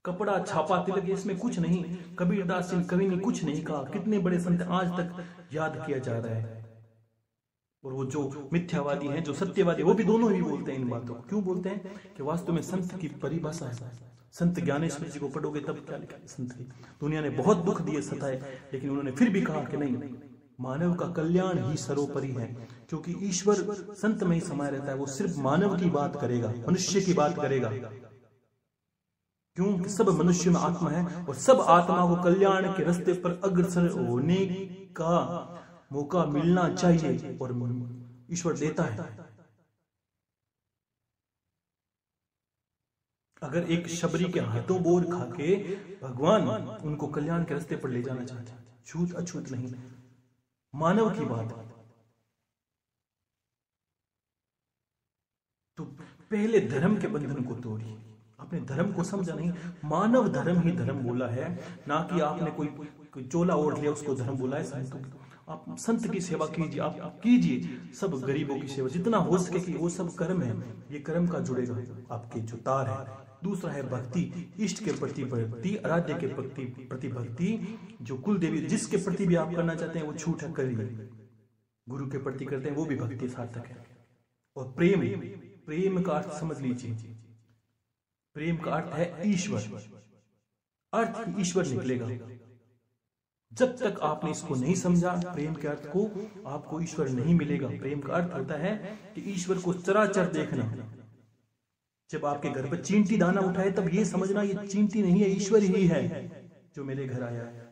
A: कपड़ा छापा तिलक इसमें कुछ नहीं। कबीरदास सिंह कवि ने कुछ नहीं कहा। कितने बड़े संत आज तक याद किया जा रहा है। और वो जो मिथ्यावादी हैं, जो सत्यवादी, वो भी दोनों ही बोलते हैं इन बातों को। क्यों बोलते हैं? कि वास्तव में संत की परिभाषा है। संत ज्ञानेश्वर जी को पढ़ोगे तब क्या लिखा है संत की। दुनिया ने बहुत दुख दिए, सताए, लेकिन उन्होंने फिर भी कहा कि नहीं, मानव का कल्याण ही सर्वोपरि है। क्योंकि ईश्वर संत में ही समाया रहता है। वो सिर्फ मानव की बात करेगा, मनुष्य की बात करेगा। क्योंकि सब मनुष्य में आत्मा है और सब आत्मा को कल्याण के रास्ते पर अग्रसर होने का मौका मिलना चाहिए, और ईश्वर देता है। अगर एक शबरी के हाथों बोर खाके भगवान उनको कल्याण के रास्ते पर ले जाना चाहते हैं, छूत अछूत नहीं, मानव की बात। तो पहले धर्म के बंधन को तोड़िए। आपने धर्म को समझा नहीं, मानव धर्म ही धर्म बोला है, ना कि आपने कोई चोला ओढ़ लिया उसको धर्म बोला है। संतों आप संत की सेवा कीजिए, आप कीजिए सब गरीबों की सेवा, जितना हो सके कि वो सब कर्म है। ये कर्म का जुड़ेगा आपके जो तार है। दूसरा है भक्ति, इष्ट के प्रति भक्ति, आराध्य के प्रति भक्ति, जो कुल देवी जिसके प्रति भी आप करना चाहते हैं वो छूट है, करिए। गुरु के प्रति करते हैं वो भी भक्ति सार्थक है। और प्रेम, प्रेम का अर्थ समझ लीजिए। प्रेम का अर्थ है ईश्वर, अर्थ ईश्वर निकलेगा। जब तक आपने इसको नहीं समझा प्रेम के अर्थ को, आपको ईश्वर नहीं मिलेगा। प्रेम का अर्थ होता है कि ईश्वर को चराचर देखना। जब आपके घर पर चींटी दाना उठाए तब ये समझना ये चींटी नहीं है, ईश्वर ही है जो मेरे घर आया है।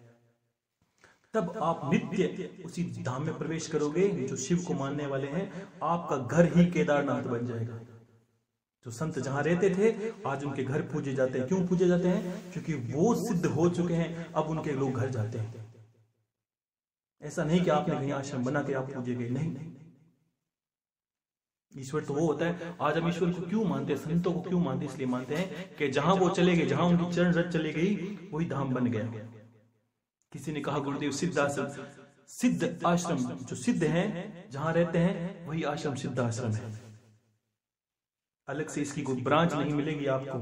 A: तब आप नित्य उसी धाम में प्रवेश करोगे जो शिव को मानने वाले हैं। आपका घर ही केदारनाथ बन जाएगा। जो संत जहां रहते थे आज उनके घर पूजे जाते हैं। क्यों पूजे जाते हैं? क्योंकि वो सिद्ध हो चुके हैं, अब उनके लोग घर जाते हैं। ऐसा नहीं कि आपने कहीं आश्रम बना के आप पूजे गए, नहीं। ईश्वर तो वो होता है। आज हम ईश्वर को क्यों मानते हैं, संतों को क्यों मानते हैं? इसलिए मानते हैं कि जहां वो चले गए, जहां उनकी चरण रज चले गई, वही धाम बन गया। किसी ने कहा गुरुदेव सिद्ध आश्रम जो सिद्ध हैं जहां रहते हैं वही आश्रम सिद्ध आश्रम है। अलग से इसकी कोई ब्रांच नहीं मिलेगी आपको।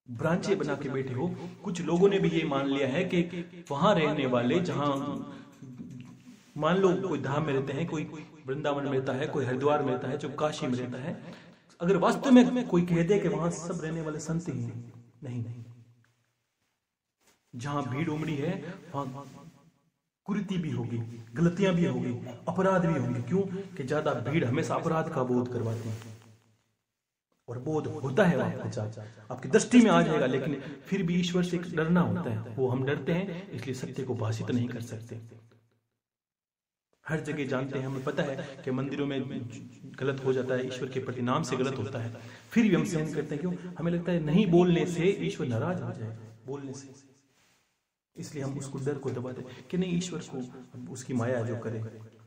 A: ब्रांचे बना के बैठे हो। कुछ लोगों ने भी ये मान लिया है कि वहां रहने वाले, जहां मान लो कोई धाम में रहते हैं, कोई वृंदावन में रहता है, कोई हरिद्वार में रहता है, जो काशी में रहता है, अगर वास्तव में कोई कह दे कि वहां सब रहने वाले संत ही नहीं। जहां भीड़ उमड़ी है वहां कुरीति भी होगी, गलतियां भी होगी, अपराध भी होंगे। क्यों? कि ज्यादा भीड़ हमेशा अपराध का बोध करवाती है, और बोध होता है आपके साथ, आपकी दृष्टि में आ जाएगा, लेकिन फिर भी ईश्वर से डरना होता है। वो हम डरते हैं, इसलिए सत्य को भाषित नहीं कर सकते। हर जगह जानते हैं, हमें पता है कि मंदिरों में गलत हो जाता है, ईश्वर के प्रति नाम से गलत होता है, फिर भी हम सहन करते हैं। क्यों? हमें लगता है नहीं बोलने से ईश्वर नाराज हो जाएगा, बोलने से, इसलिए हम उसको डर को दबाते कि नहीं, ईश्वर को उसकी माया जो करे,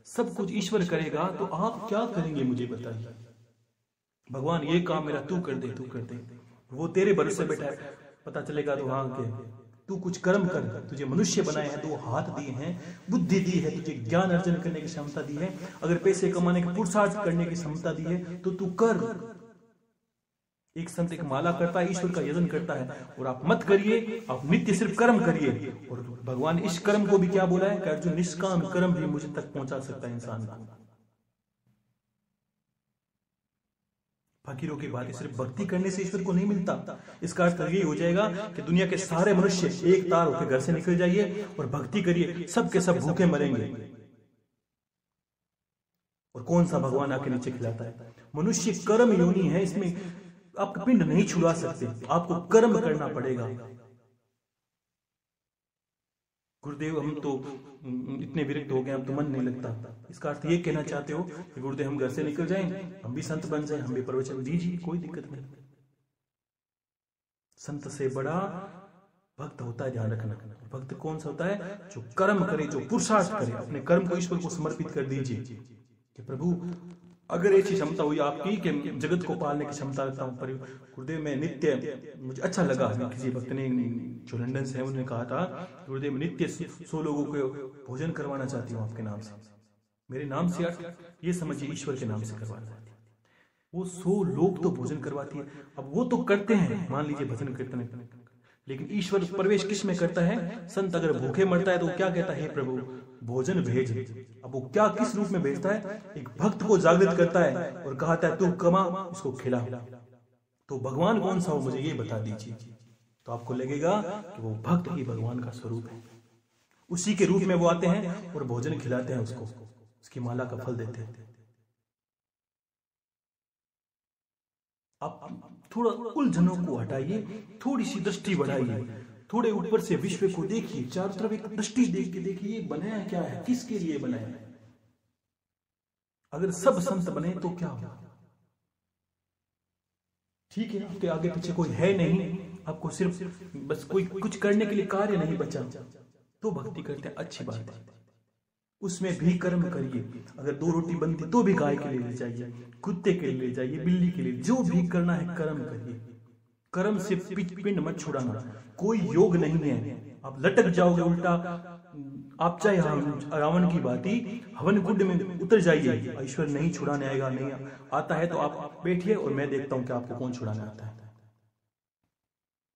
A: सब कुछ ईश्वर करेगा, तो आप क्या करेंगे मुझे बताइए। भगवान ये काम मेरा तू कर दे, वो तेरे भरोसे बैठा है, पता चलेगा तो हाँ के तू कुछ कर्म कर, तुझे मनुष्य बनाए हैं, 2 हाथ दिए हैं, बुद्धि दी है, तुझे ज्ञान अर्जन करने की क्षमता दी है, अगर पैसे कमाने के पुरुषार्थ करने की क्षमता दी है तो तू कर। एक संत एक माला करता है, ईश्वर का यजन करता है, और आप मत करिए, आप नित्य सिर्फ कर्म करिए। और भगवान इस कर्म को भी क्या बोला है कि अर्जुन निष्काम कर्म भी मुझे तक पहुंचा सकता है इंसान को। फकीरों की बात सिर्फ भक्ति करने से ईश्वर को नहीं मिलता। इसका अर्थ यही हो जाएगा कि दुनिया के सारे मनुष्य एक तार होकर घर से निकल जाइए और भक्ति करिए, सबके सब भूखे मरेंगे। और कौन सा भगवान आके नीचे खिलाता है? मनुष्य कर्म योनि है, इसमें आपका पिंड नहीं छुड़ा सकते, आपको कर्म करना पड़ेगा। गुरुदेव हम तो इतने विरक्त हो गए, हम तो मन नहीं लगता। इसका अर्थ ये कहना चाहते हो कि गुरुदेव हम घर से निकल जाएं, हम भी संत बन जाएं, हम भी प्रवचन दीजिए, कोई दिक्कत नहीं। संत से बड़ा भक्त होता है, ध्यान रखना। भक्त कौन सा होता है? जो कर्म करे, जो पुरुषार्थ करे, अपने कर्म को ईश्वर को समर्पित कर दीजिए कि प्रभु अगर ऐसी क्षमता हुई आपकी कि जगत को पालने की क्षमता रखता हूँ। पर गुरुदेव मैं नित्य, मुझे अच्छा लगा, किसी भक्त ने जो लंदन से है उन्होंने कहा था, गुरुदेव नित्य 100 लोगों को भोजन करवाना चाहती हूँ आपके नाम से, मेरे नाम से, ये समझिए ईश्वर के नाम से करवाना चाहती है। वो 100 लोग तो भोजन करवाती है। अब वो तो करते हैं, मान लीजिए भजन कीर्तन, लेकिन ईश्वर प्रवेश किस में करता है? संत अगर भूखे मरता है तो क्या कहता है? हे प्रभु भोजन भेज। अब वो क्या किस रूप में भेजता है? एक भक्त को जागृत करता है और कहता है तू कमा, इसको खिला। तो भगवान कौन सा हो मुझे ये बता दीजिए। तो आपको लगेगा कि वो भक्त ही भगवान का स्वरूप है। उसी के रूप में वो आते हैं और भोजन खिलाते हैं उसको, उसकी माला का फल देते हैं। आप थोड़ा उलझनों को हटाइए, थोड़ी सी दृष्टि बढ़ाइए, थोड़े ऊपर से विश्व को देखिए, चारों तरफ एक दृष्टि देख के देखिए बनाया क्या है, किसके लिए बनाया है। अगर सब संत बने तो क्या होगा? ठीक है, आपके आगे पीछे कोई है नहीं, आपको सिर्फ बस कोई कुछ करने के लिए कार्य नहीं बचा, तो भक्ति करते हैं, अच्छी बात है, उसमें भी कर्म करिए। अगर 2 रोटी बनती तो भी गाय के लिए ले जाइए, कुत्ते के लिए ले जाइए, बिल्ली के लिए, जो भी करना है कर्म करिए। कर्म से पिंड मत छुड़ाना, कोई योग नहीं है। आप लटक जाओगे उल्टा। आप चाहे रावण की बाती हवन कुंड में उतर जाइए, ईश्वर नहीं छुड़ाने आएगा। नहीं आता है तो आप बैठिए और मैं देखता हूं कि आपको कौन छुड़ाने आता है।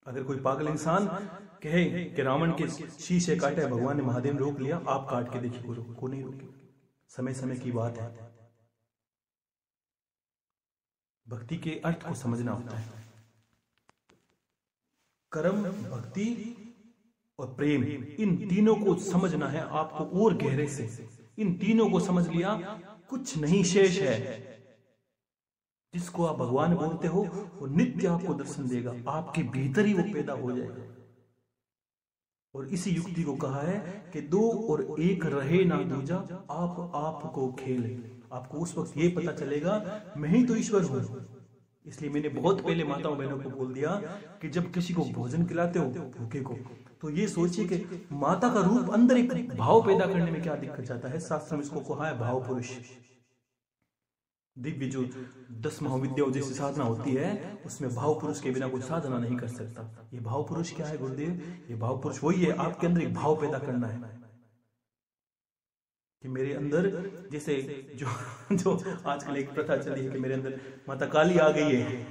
A: अगर कोई पागल इंसान कहे कि रावण के शीशे काटे, भगवान ने महादेव ने रोक लिया, आप काट के देखिए, को नहीं रोके। समय समय की बात है। भक्ति के अर्थ को समझना होता है। कर्म, भक्ति और प्रेम, इन तीनों को समझना है आपको और गहरे से। इन तीनों को समझ लिया, कुछ नहीं शेष है। जिसको आप भगवान बोलते हो वो नित्य आपको दर्शन देगा, आपके भीतर ही वो पैदा हो जाएगा। और इसी युक्ति को कहा है कि 2 और 1 रहे ना दूजा, आप को खेले। आपको उस वक्त ये पता चलेगा मैं ही तो ईश्वर हूं। इसलिए मैंने बहुत पहले माताओं बहनों को बोल दिया कि जब किसी को भोजन खिलाते हो भूखे को, तो ये सोचिए कि माता का रूप अंदर एक भाव पैदा करने में क्या दिक्कत जाता है। शास्त्र में इसको कहा है भाव पुरुष। दिव्य जो 10 महाविद्याओं जैसी साधना होती है उसमें भाव पुरुष के बिना कोई साधना नहीं कर सकता। ये भाव पुरुष क्या है गुरुदेव? ये भाव पुरुष वही है, आपके अंदर एक भाव पैदा करना है कि मेरे अंदर, जैसे जो आजकल एक प्रथा चली है कि मेरे अंदर माता काली आ गई है,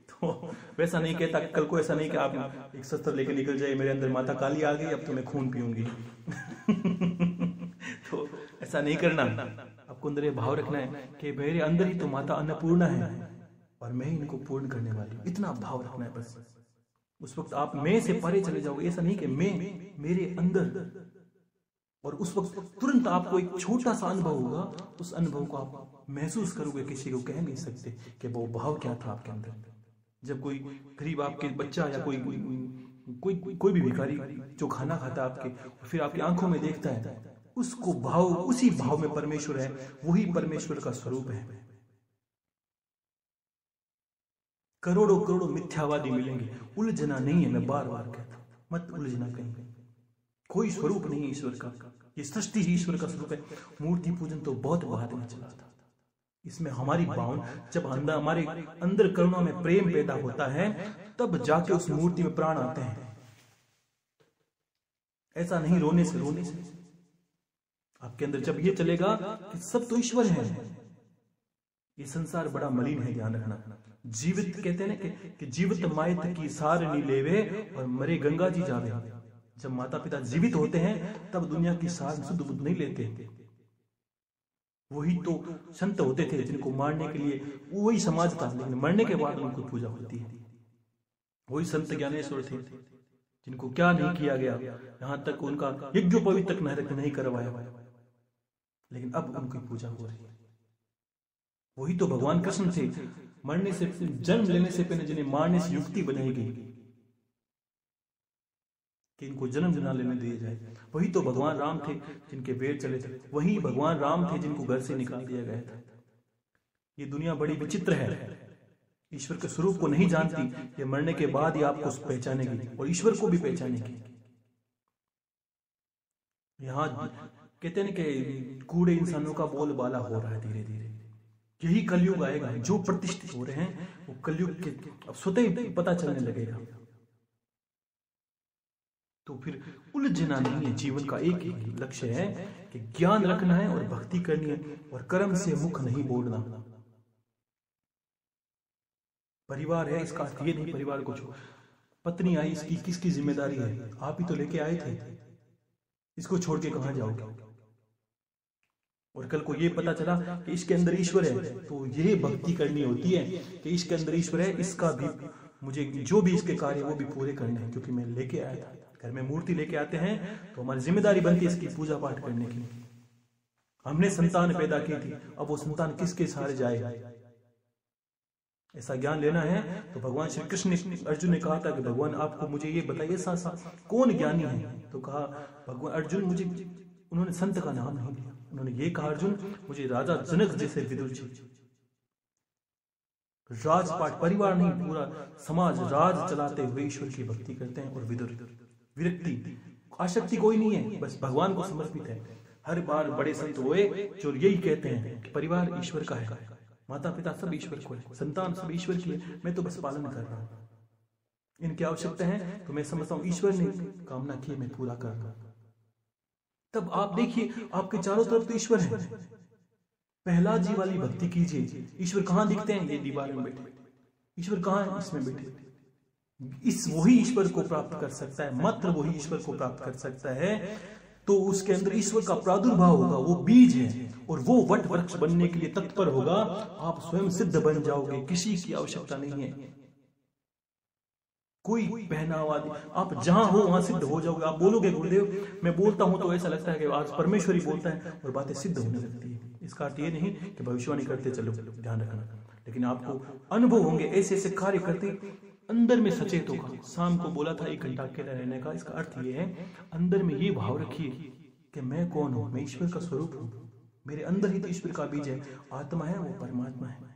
A: तो वैसा नहीं कहता कल को, ऐसा नहीं कि आप एक शस्त्र लेकर निकल जाए मेरे अंदर माता काली आ गई अब तो मैं खून पीऊंगी तो ऐसा नहीं करना। आपको अंदर ये भाव रखना है कि मेरे अंदर ही तो माता अन्नपूर्णा है और मैं ही इनको पूर्ण करने वाली हूं। इतना भाव रखना है बस। उस वक्त आप मैं से परे चले जाओगे। ऐसा नहीं कि मैं मेरे अंदर, और उस वक्त तुरंत आपको एक छोटा सा अनुभव होगा, उस अनुभव को आप महसूस करोगे, किसी को कह नहीं सकते कि वो भाव क्या था आपके अंदर। जब कोई गरीब आपके बच्चा या कोई भी भिखारी जो खाना खाता आपके, फिर आपकी आंखों में देखता है, उसको भाव, उसी भाव में परमेश्वर है, वही परमेश्वर का स्वरूप है। करोड़ों करोड़ों मिथ्यावादी मिलेंगे, उलझना नहीं है। मैं बार बार कहता हूं मत उलझना कहीं, कोई स्वरूप नहीं है ईश्वर का। ये सृष्टि ही ईश्वर का स्वरूप है। मूर्ति पूजन तो बहुत बाद में चला था। इसमें हमारी भावना, जब हमारे अंदर करुणा में प्रेम पैदा होता है तब जाके उस मूर्ति में प्राण आते हैं। ऐसा नहीं रोने से आपके अंदर जब ये चलेगा कि सब तो ईश्वर है। ये संसार बड़ा मलिन है, ध्यान रखना। जीवित कहते हैं ना कि जीवित मायत की सारनी लेवे और मरे गंगा जी जावे। जब माता पिता जीवित होते हैं तब दुनिया की सार शुद्ध बुद्ध नहीं लेते। वही तो संत होते थे जिनको मारने के लिए वही समाज था, लेकिन मरने के बाद उनको पूजा होती है। वही संत ज्ञानेश्वर थे जिनको क्या नहीं किया गया, यहां तक उनका यज्ञोपवीत तक नहीं करवाया, लेकिन अब उनकी पूजा हो रही है। वही तो भगवान कृष्ण थे, मरने से, जन्म लेने से पहले जिन्हें मारने से युक्ति बनाई गई कि इनको जन्म ना लेने दिया जाए। वही तो भगवान राम थे जिनके वेद चले थे। वही भगवान राम थे जिनको घर से निकाल दिया गया था। ये दुनिया बड़ी विचित्र है, ईश्वर के स्वरूप को नहीं जानती। ये मरने के बाद ही आपको पहचानेगी और ईश्वर को भी पहचानेगी। यहाँ कहते हैं कि कूड़े इंसानों का बोलबाला हो रहा है धीरे धीरे। यही कलयुग आएगा। जो प्रतिष्ठित हो रहे हैं वो कलयुग के अब स्वतः ही पता चलने लगेगा। तो फिर उलझना नहीं है। जीवन का एक ही लक्ष्य है कि ज्ञान रखना है और भक्ति करनी है और कर्म से मुख नहीं मोड़ना। परिवार है, इसका अर्थ ये नहीं परिवार को छोड़। पत्नी आई, इसकी किसकी जिम्मेदारी है? आप ही तो लेके आए थे। इसको छोड़ के कहां जाओगे? और कल को ये पता चला कि इसके अंदर ईश्वर है, तो ये भक्ति करनी होती है कि इसके अंदर ईश्वर है, इसका भी मुझे जो भी इसके कार्य वो भी पूरे करने हैं, क्योंकि मैं लेके आया था। घर में मूर्ति लेके आते हैं तो हमारी जिम्मेदारी बनती है इसकी पूजा पाठ करने की। हमने संतान पैदा की थी, अब वो संतान किसके सहारे जाएगा? ऐसा ज्ञान लेना है तो भगवान श्री कृष्ण ने अर्जुन ने कहा था कि भगवान आपको मुझे ये बताइए कौन ज्ञानी है? तो कहा भगवान अर्जुन मुझे, उन्होंने संत का नाम नहीं लिया, उन्होंने ये कहा अर्जुन मुझे राजा जनक जैसे विदुर चाहिए। राजपाट, परिवार नहीं पूरा समाज राज चलाते हुए ईश्वर की भक्ति करते हैं। और विदुर, विरक्ति, आसक्ति कोई नहीं है, बस भगवान को समर्पित है। हर बार बड़े संत हुए जो यही कहते हैं कि परिवार ईश्वर का है, माता पिता सब ईश्वर को है, संतान सब ईश्वर की है, मैं तो बस पालन कर रहा हूं। इनकी आवश्यकता है तो मैं समझता हूं ईश्वर ने कामना की, मैं पूरा कर रहा हूं। तब आप देखिए आपके चारों तरफ तो ईश्वर है। प्रहलाद जी वाली भक्ति कीजिए। ईश्वर कहां दिखते हैं? ये दीवार में बैठे। ईश्वर कहां है? इसमें बैठे। इस वही ईश्वर को प्राप्त कर सकता है, मात्र वही ईश्वर को प्राप्त कर सकता है। तो उसके अंदर ईश्वर का प्रादुर्भाव होगा, वो बीज है और वो वट वृक्ष बनने के लिए तत्पर होगा। आप स्वयं सिद्ध बन जाओगे, किसी की आवश्यकता नहीं है, कोई पहनावा, आप जहां हो वहां सिद्ध हो जाओगे। आप बोलोगे गुरुदेव मैं बोलता हूं तो ऐसा लगता है कि आज परमेश्वर ही बोलता है, और बातें सिद्ध होने लगती है। इसका अर्थ ये नहीं कि भविष्यवाणी करते चलो, ध्यान रखना, लेकिन आपको अनुभव होंगे ऐसे ऐसे कार्य करते अंदर में सचेत होगा। शाम को बोला था 1 घंटा अकेला रहने का, इसका अर्थ ये है अंदर में ये भाव रखिए कि मैं कौन हूं? मैं ईश्वर का स्वरूप हूं, मेरे अंदर ही तो ईश्वर का बीज है, आत्मा है, वो परमात्मा है।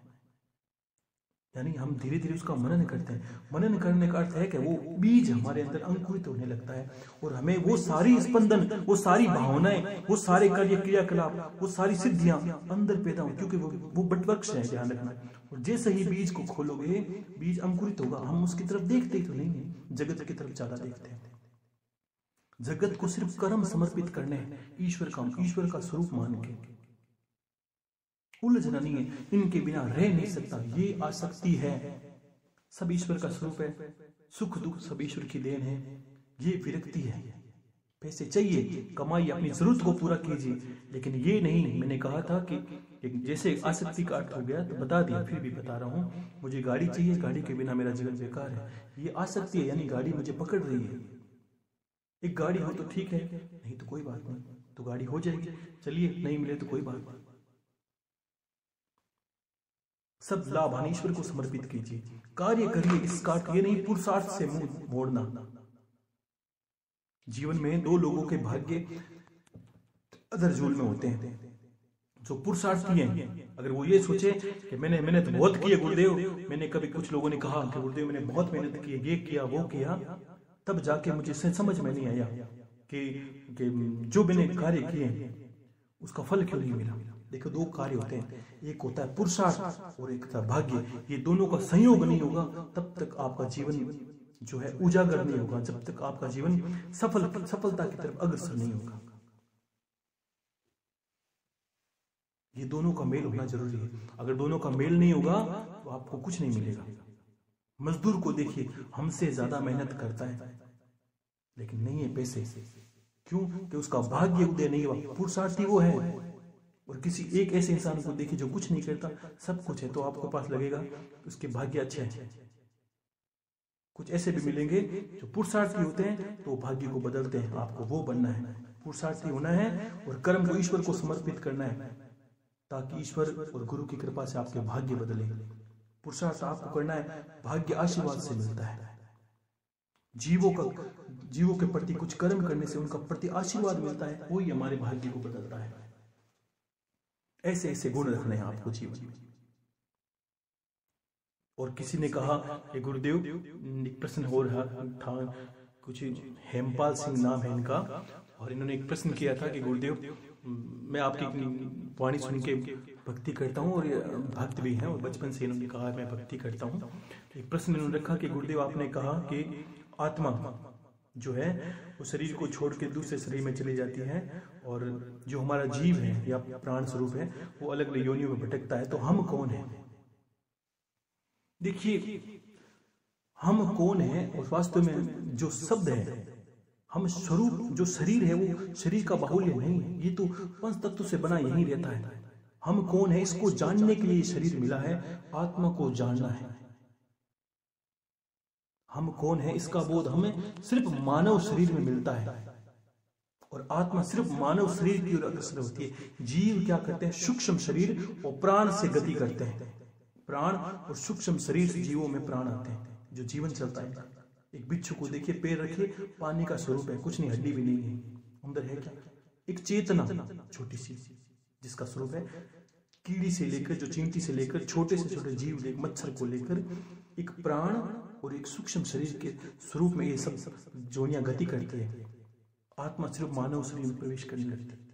A: यानी हम धीरे धीरे उसका मनन करते हैं। मनन करने का अर्थ है कि वो बीज हमारे अंदर अंकुरित होने लगता है और हमें वो सारी स्पंदन, वो सारी भावनाएं, वो सारे कार्य क्रियाकलाप, वो सारी सिद्धियां अंदर पैदा हो, क्योंकि वो बटवृक्ष है, ध्यान रखना। और जैसे ही बीज को खोलोगे, बीज अंकुरित होगा। हम उसकी तरफ देखते तो नहीं है, जगत की तरफ ज्यादा देखते हैं। जगत को सिर्फ कर्म समर्पित करने हैं, ईश्वर का स्वरूप मान के। उलझना नहीं है, इनके बिना रह नहीं सकता, ये आसक्ति है। सब ईश्वर का स्वरूप है, सुख दुख सब ईश्वर की देन है, ये विरक्ति है। पैसे चाहिए, कमाई, अपनी जरूरत को पूरा कीजिए, लेकिन ये नहीं। मैंने कहा था कि जैसे आसक्ति का अर्थ हो गया तो बता दिया, फिर भी बता रहा हूं। मुझे गाड़ी चाहिए, गाड़ी के बिना मेरा जीवन बेकार है, ये आसक्ति है। यानी गाड़ी मुझे पकड़ रही है। एक गाड़ी हो तो ठीक है, नहीं तो कोई बात नहीं, तो गाड़ी हो जाएगी, चलिए, नहीं मिले तो कोई बात नहीं। सब लाभ ईश्वर को समर्पित कीजिए, कार्य करिए, इस काट ये नहीं पुरुषार्थ से मुंह मोड़ना। जीवन में दो लोगों के भाग्य अदरजूल में होते हैं। जो पुरुषार्थी हैं, अगर वो ये सोचे कि मैंने मेहनत बहुत की है गुरुदेव, मैंने कभी कुछ लोगों ने कहा कि गुरुदेव मैंने बहुत मेहनत की है, ये किया वो किया, तब जाके मुझे समझ में नहीं आया कि जो मैंने कार्य किए उसका फल क्यों नहीं मिला। देखो, दो कार्य होते हैं, एक होता है पुरुषार्थ और एक होता है भाग्य। ये दोनों का संयोग नहीं होगा तब तक आपका जीवन जो है उजागर नहीं होगा, जब तक आपका जीवन सफलता की तरफ अग्रसर नहीं होगा। ये दोनों का मेल होना जरूरी है। अगर दोनों का मेल नहीं होगा तो आपको कुछ नहीं मिलेगा। मजदूर को देखिए, हमसे ज्यादा मेहनत करता है लेकिन नहीं है पैसे, क्यों? कि उसका भाग्य उदय नहीं हुआ। पुरुषार्थी वो है। और किसी एक ऐसे इंसान को देखिए जो कुछ नहीं करता, सब कुछ है, तो आपके पास लगेगा उसके भाग्य अच्छे हैं। कुछ ऐसे भी मिलेंगे जो पुरुषार्थी होते हैं तो भाग्य को बदलते हैं। आपको वो बनना है, पुरुषार्थी होना है और कर्म को ईश्वर को समर्पित करना है, ताकि ईश्वर और गुरु की कृपा से आपके भाग्य बदले। पुरुषार्थ आपको करना है, भाग्य आशीर्वाद से मिलता है। जीवों के प्रति कुछ कर्म करने से उनका प्रति आशीर्वाद मिलता है, वही हमारे भाग्य को बदलता है। ऐसे ऐसे गुण रखने हैं आपको जीवन में। और किसी ने कहा कि गुरुदेव, एक प्रश्न हो रहा था, कुछ हेमपाल सिंह नाम है इनका, और इन्होंने एक प्रश्न किया था कि गुरुदेव, मैं आपकी वाणी सुन के भक्ति करता हूँ और भक्त भी हैं, और बचपन से इन्होंने कहा मैं भक्ति करता हूँ। एक प्रश्न इन्होंने रखा कि गुरुदेव, आपने कहा कि आत्मा जो है वो शरीर को छोड़ के दूसरे शरीर में चली जाती है, और जो हमारा जीव है या प्राण स्वरूप है वो अलग अलग योनियों में भटकता है, तो हम कौन है? देखिए, हम कौन है, और वास्तव में जो शब्द है हम स्वरूप, जो शरीर है वो शरीर का बाहुल्य नहीं है, ये तो पंच तत्व से बना यही रहता है। हम कौन है इसको जानने के लिए शरीर मिला है, आत्मा को जानना है। हम कौन है इसका बोध हमें सिर्फ मानव शरीर में मिलता है, और आत्मा सिर्फ मानव शरीर की ओर अग्रसर होती है। जीव क्या करते हैं? सूक्ष्म शरीर और प्राण से गति करते हैं। प्राण और सूक्ष्म शरीर से जीवों में प्राण आते हैं, जो जीवन चलता है। एक बिच्छू को देखिए, पैर रखिए, पानी का स्वरूप है, कुछ नहीं, हड्डी भी नहीं है, अंदर है क्या? एक चेतना छोटी सी, जिसका स्वरूप है कीड़ी से लेकर, जो चींटी से लेकर, छोटे से छोटे जीव, मच्छर को लेकर, एक प्राण और एक सूक्ष्म शरीर के स्वरूप में ये सब जोनियां गति करती है। आत्मा सिर्फ मानव शरीर में प्रवेश करने लगती है,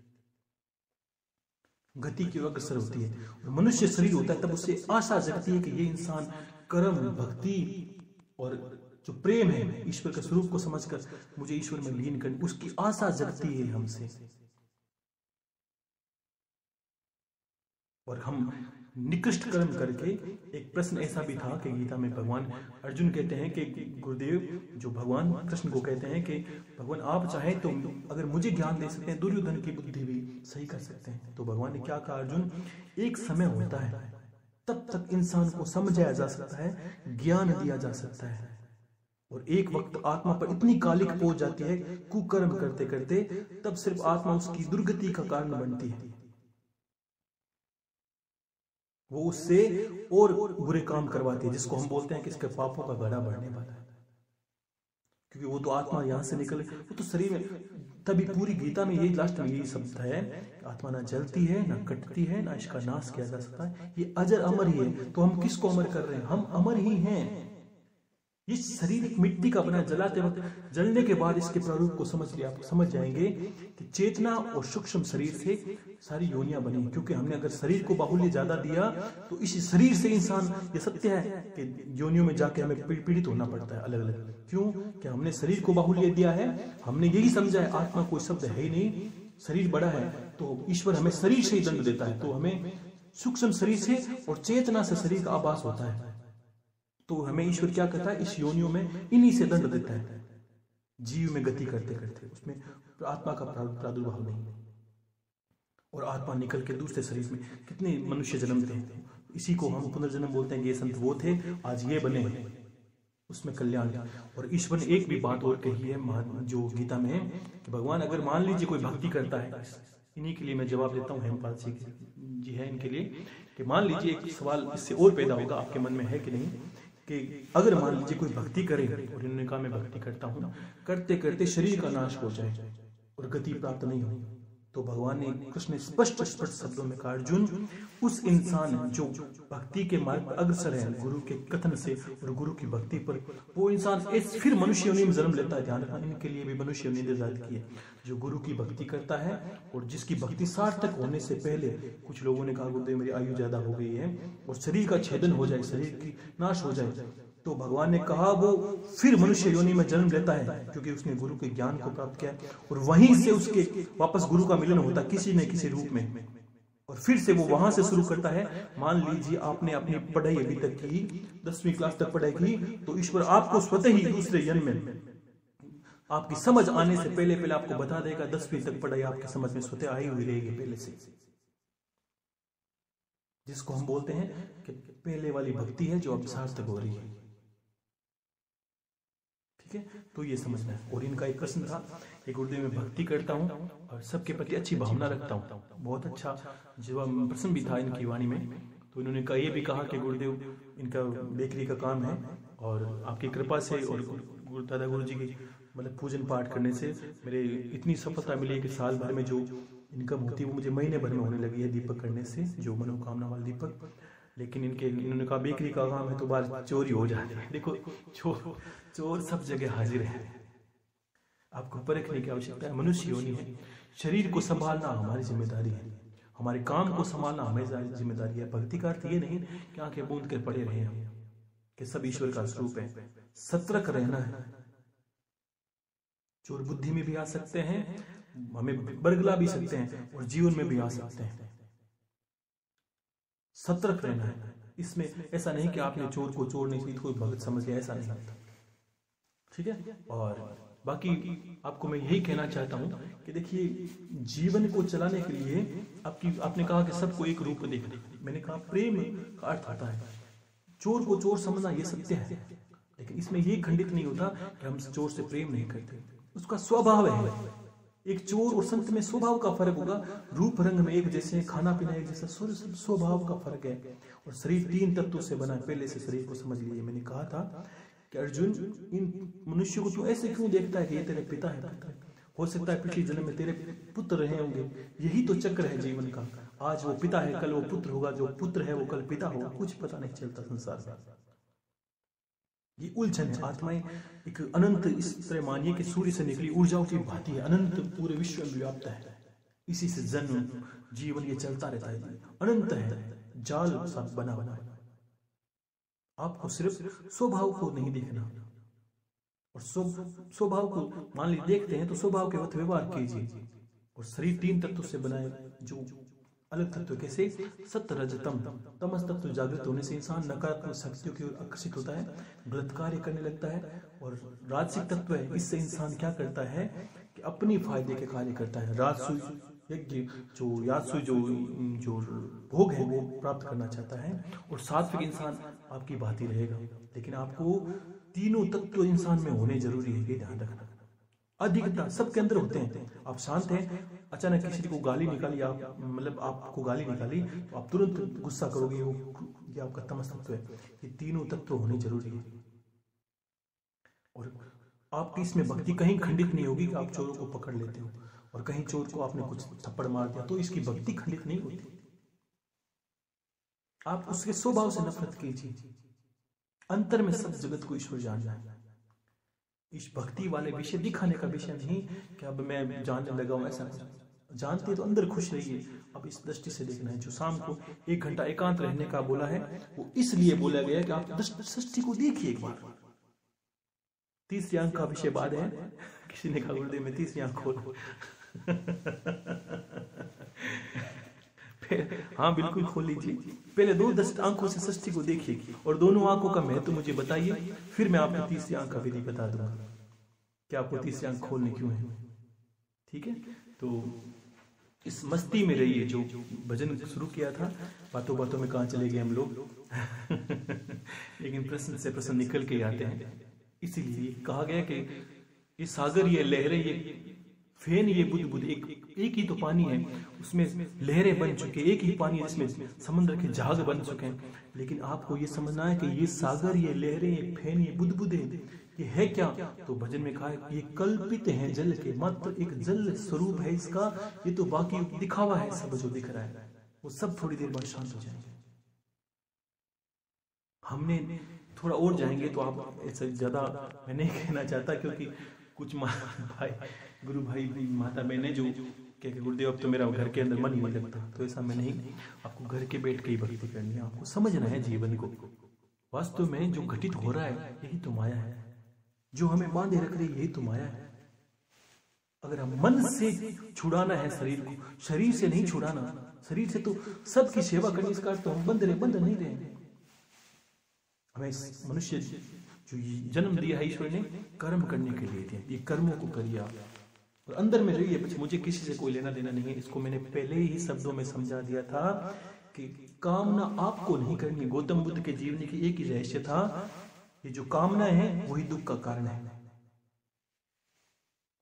A: गति की अग्रसर होती है। और मनुष्य शरीर होता है तब उससे आशा जगती है कि ये इंसान कर्म, भक्ति और जो प्रेम है ईश्वर के स्वरूप को समझकर मुझे ईश्वर में लीन करनी, उसकी आशा जगती है हमसे। और हम निकृष्ट कर्म करके, एक प्रश्न ऐसा भी था कि गीता में भगवान अर्जुन कहते हैं कि गुरुदेव, जो भगवान कृष्ण को कहते हैं कि भगवान आप चाहें तो अगर मुझे ज्ञान दे सकते हैं, दुर्योधन की बुद्धि भी सही कर सकते हैं। तो भगवान ने क्या कहा? अर्जुन, एक समय होता है तब तक इंसान को समझाया जा सकता है, ज्ञान दिया जा सकता है, और एक वक्त आत्मा पर इतनी कालिक पहुंच जाती है कुकर्म करते करते, तब सिर्फ आत्मा उसकी दुर्गति का कारण बनती है। वो उससे और बुरे काम करवाती है, जिसको हम बोलते हैं कि इसके पापों का घड़ा बढ़ने वाला है। क्योंकि वो तो आत्मा यहां से निकल, वो तो शरीर में तभी पूरी गीता में यही लास्ट में यही शब्द है, आत्मा ना जलती है ना कटती है ना इसका नाश किया जा सकता है, ये अजर अमर ही है। तो हम किसको अमर कर रहे हैं? हम अमर ही हैं। ये शरीर एक मिट्टी का बना, जलाते वक्त जलने के बाद इसके प्रारूप को समझ लिया, आप समझ जाएंगे कि चेतना और सूक्ष्म शरीर से सारी योनियां बनी। क्योंकि हमने अगर शरीर को बाहुल्य ज्यादा दिया तो इसी शरीर से इंसान, ये सत्य है कि योनियों में जाके हमें पीड़ित होना पड़ता है अलग अलग। क्यों? कि हमने शरीर को बाहुल्य दिया है, हमने यही समझा है आत्मा कोई शब्द है ही नहीं, शरीर बड़ा है, तो ईश्वर हमें शरीर से ही दंड देता है। तो हमें सूक्ष्म शरीर से और चेतना से शरीर का आभास होता है। तो हमें ईश्वर क्या कहता है? इस योनियों में इन्हीं से दंड देता है, जीव में गति करते करते, उसमें आत्मा का प्रादुर्भाव नहीं। और आत्मा निकल के दूसरे शरीर में कितने मनुष्य जन्मते हैं, इसी को हम पुनर्जन्म बोलते हैं। ये संत वो थे, आज ये बने हैं, उसमें कल्याण। और ईश्वर ने एक भी बात और कही है जो गीता में है कि भगवान अगर मान लीजिए कोई भक्ति करता है, इन्हीं के लिए मैं जवाब देता हूँ, हेमपाल जी है इनके लिए, कि मान लीजिए एक सवाल इससे और पैदा होगा आपके मन में है कि नहीं, कि अगर मान लीजिए कोई भक्ति करे, और इन्होंने कहा मैं भक्ति करता हूँ, करते करते शरीर का नाश हो जाए और गति प्राप्त नहीं हो, तो भगवान ने, कृष्ण ने स्पष्ट शब्दों में कहा, अर्जुन उस इंसान जो भक्ति के मार्ग पर अग्रसर है गुरु के कथन से और गुरु की भक्ति पर, वो इंसान फिर मनुष्य योनि में जन्म लेता है। ध्यान रखना, इनके लिए भी मनुष्य योनि निर्धारित की है। जो गुरु की भक्ति करता है और जिसकी भक्ति सार्थक होने से पहले, कुछ लोगों ने कहा गुरुदेव मेरी आयु ज्यादा हो गई है और शरीर का छेदन हो जाए, शरीर की नाश हो जाए, तो भगवान ने कहा वो फिर मनुष्य योनि में जन्म लेता है, क्योंकि उसने गुरु के ज्ञान को प्राप्त किया और वहीं से उसके वापस गुरु का मिलन होता है किसी न किसी रूप में, और फिर से वो वहां से शुरू करता है। मान लीजिए आपने अपनी पढ़ाई अभी तक की, 10वीं क्लास तक पढ़ाई की, तो ईश्वर आपको स्वतः ही दूसरे जन्म में आपकी समझ आने से पहले पहले आपको बता देगा, 10वीं तक पढ़ाई आपकी समझ में स्वतः आई हुई रहेगी पहले से, जिसको हम बोलते हैं कि पहले वाली भक्ति है जो अब सार्थक हो रही है। ठीक है, तो ये समझना है। और इनका एक प्रश्न था कि गुरुदेव मैं भक्ति करता हूँ और सबके प्रति अच्छी भावना रखता हूँ, बहुत अच्छा जवाब प्रश्न भी था इनकी वाणी में। तो इन्होंने ये भी कहा कि गुरुदेव इनका बेकरी का काम है और आपकी कृपा से और दादा गुरु जी की मतलब पूजन पाठ करने से मेरे इतनी सफलता मिली है कि साल भर में जो इनकम होती है वो मुझे महीने भर में होने लगी है दीपक करने से, जो मनोकामना वाला दीपक। लेकिन इन्होंने कहा बेकरी का काम है तो बाहर चोरी हो जाती है। देखो चोर सब जगह हाजिर है, आपको परखने की आवश्यकता है। मनुष्य योनि है, शरीर को संभालना हमारी जिम्मेदारी है, हमारे काम को संभालना हमारी जिम्मेदारी है। भक्ति का अर्थ ये नहीं कि आंखें बूंद कर पड़े रहे हम, कि सब ईश्वर का स्वरूप है। सतर्क रहना है। चोर बुद्धि में भी आ सकते हैं, हमें बरगला भी सकते हैं और जीवन में भी आ सकते हैं। सतर्क रहना है। इसमें ऐसा नहीं कि आपने चोर को चोर नहीं कोई भगत समझ लिया, ऐसा नहीं होता। ठीक है, और बाकी आपको मैं यही कहना चाहता हूं कि देखिए जीवन को चलाने के लिए आपने कहा कि सबको एक रूप में देखना, मैंने कहा प्रेम का अर्थ आता है। चोर को चोर समझना ये सत्य है, लेकिन इसमें ये खंडित नहीं होता कि हम चोर से प्रेम नहीं करते, उसका स्वभाव है। एक चोर और संत में स्वभाव का फर्क होगा, रूप रंग में एक जैसे, खाना पीना एक जैसा, स्वभाव का फर्क है। और शरीर 3 तत्वों से बना है, पहले से शरीर को समझ लीजिए। मैंने कहा था कि अर्जुन इन मनुष्यों को तू ऐसे क्यों देखता है कि ये तेरे पिता है, हो सकता है पिछले जन्म में तेरे पुत्र रहे होंगे। यही तो चक्र है जीवन का, आज वो पिता है कल वो पुत्र होगा, जो पुत्र है वो कल पिता होगा, कुछ पता नहीं चलता संसार में। ये उलझन है। आत्माएं एक अनंत, इस तरह मानिए कि सूर्य से निकली ऊर्जाओं की भांति है, अनंत पूरे विश्व में व्याप्त है। इसी से जन्म जीवन ये चलता रहता है, अनंत है, जाल सा बना बना। आपको सिर्फ स्वभाव को नहीं देखना, और स्वभाव को मान लीजिए देखते हैं तो स्वभाव के वक्त व्यवहार कीजिए। और शरीर 3 तत्व से बनाए, जो अलग तत्व कैसे, सत्य रजतम, तमस तत्व जागृत होने से इंसान नकारात्मक शक्तियों की ओर आकर्षित होता है, गलत कार्य करने लगता है। और राजसिक तत्व है, इससे इंसान क्या करता है कि अपनी फायदे के कार्य करता है। राजसूय यज्ञ जो याजसूय जो भोग है वो प्राप्त करना चाहता है। और सात्विक इंसान आपकी भांति रहेगा, लेकिन आपको तीनों तत्व इंसान में होने जरूरी है, ये ध्यान रखना। अधिकता सबके अंदर होते हैं। आप शांत हैं, अचानक किसी को गाली निकाली, आप मतलब आपको गाली निकाली तो आप तुरंत गुस्सा करोगे, ये आपका तमस तत्व है। ये तीनों तत्व होने जरूरी है। और आपकी इसमें भक्ति कहीं खंडित नहीं होगी कि आप चोरों को पकड़ लेते हो और कहीं चोर को आपने कुछ थप्पड़ मार दिया तो इसकी भक्ति खंडित नहीं होती। आप उसके स्वभाव से नफरत कीजिए। अंतर में सब जगत को ईश्वर जान जाए। इस भक्ति वाले विषय दिखाने का विषय नहीं कि अब मैं जानने लगा हूं, ऐसा कुछ। जानते तो अंदर खुश रहिए। अब इस दृष्टि से देखना है। जो शाम को 1 घंटा एकांत रहने का बोला है वो इसलिए बोला गया कि आप दृष्टि को देखिए एक बार। तीसरी आंख का विषय बाद है। किसी ने कहा गुरुदेव में तीसरी आंख खोल। हाँ बिल्कुल खोल लीजिए। पहले 2 आंखों से षष्ठी को देखिए और दोनों आंखों का महत्व मुझे बताइए, फिर मैं आपको तीसरी आंख का विधि बता दूंगा कि आपको तीसरी आंख खोलनी क्यों है। ठीक है, तो इस मस्ती में रहिए। जो भजन शुरू किया था, बातों बातों में कहाँ चले गए हम लोग। लेकिन प्रश्न से प्रश्न निकल के आते हैं। इसीलिए कहा गया कि ये सागर, ये लहरें, ये फेन, ये बुद्ध बुद्ध, एक ही तो पानी है, उसमें लहरें बन चुके, एक ही पानी है जिसमें समुद्र के जहाज बन चुके हैं। लेकिन आपको ये समझना है कि ये सागर, ये लहरें, ये फेन, ये बुद्ध बुद्ध ये है क्या? तो भजन में कहा है ये कल्पित है जल के, मात्र एक जल स्वरूप है इसका। ये तो बाकी दिखावा है, सब जो दिख रहा है वो सब थोड़ी देर बाद शांत हो जाएंगे। हमने थोड़ा और जाएंगे तो आप ऐसा ज्यादा मैं नहीं कहना चाहता, क्योंकि कुछ भाई, गुरु भाई, माता बहने जो कह के गुरुदेव अब तो मेरा घर के अंदर मन ही नहीं लगता, तो ऐसा मैं नहीं। आपको घर के बैठ के ही भक्ति करनी है। आपको समझना है जीवन को। वास्तव में जो घटित हो रहा है यही तो माया है, जो हमें बांधे रख रही है यही तो माया है। अगर हम मन से छुड़ाना है शरीर को, शरीर से नहीं छुड़ाना। शरीर से तो सबकी सेवा करनी, इसका तो हम बंद नहीं रहे। हमें मनुष्य जो जन्म दिया है ईश्वर ने कर्म करने के लिए दिया। ये कर्मों को करिए आप और अंदर में रहिए। मुझे किसी से कोई लेना देना नहीं है। इसको मैंने पहले ही शब्दों में समझा दिया था कि कामना आपको नहीं करनी। गौतम बुद्ध के जीवन की एक ही रहस्य था, ये जो कामना है वही दुख का कारण है।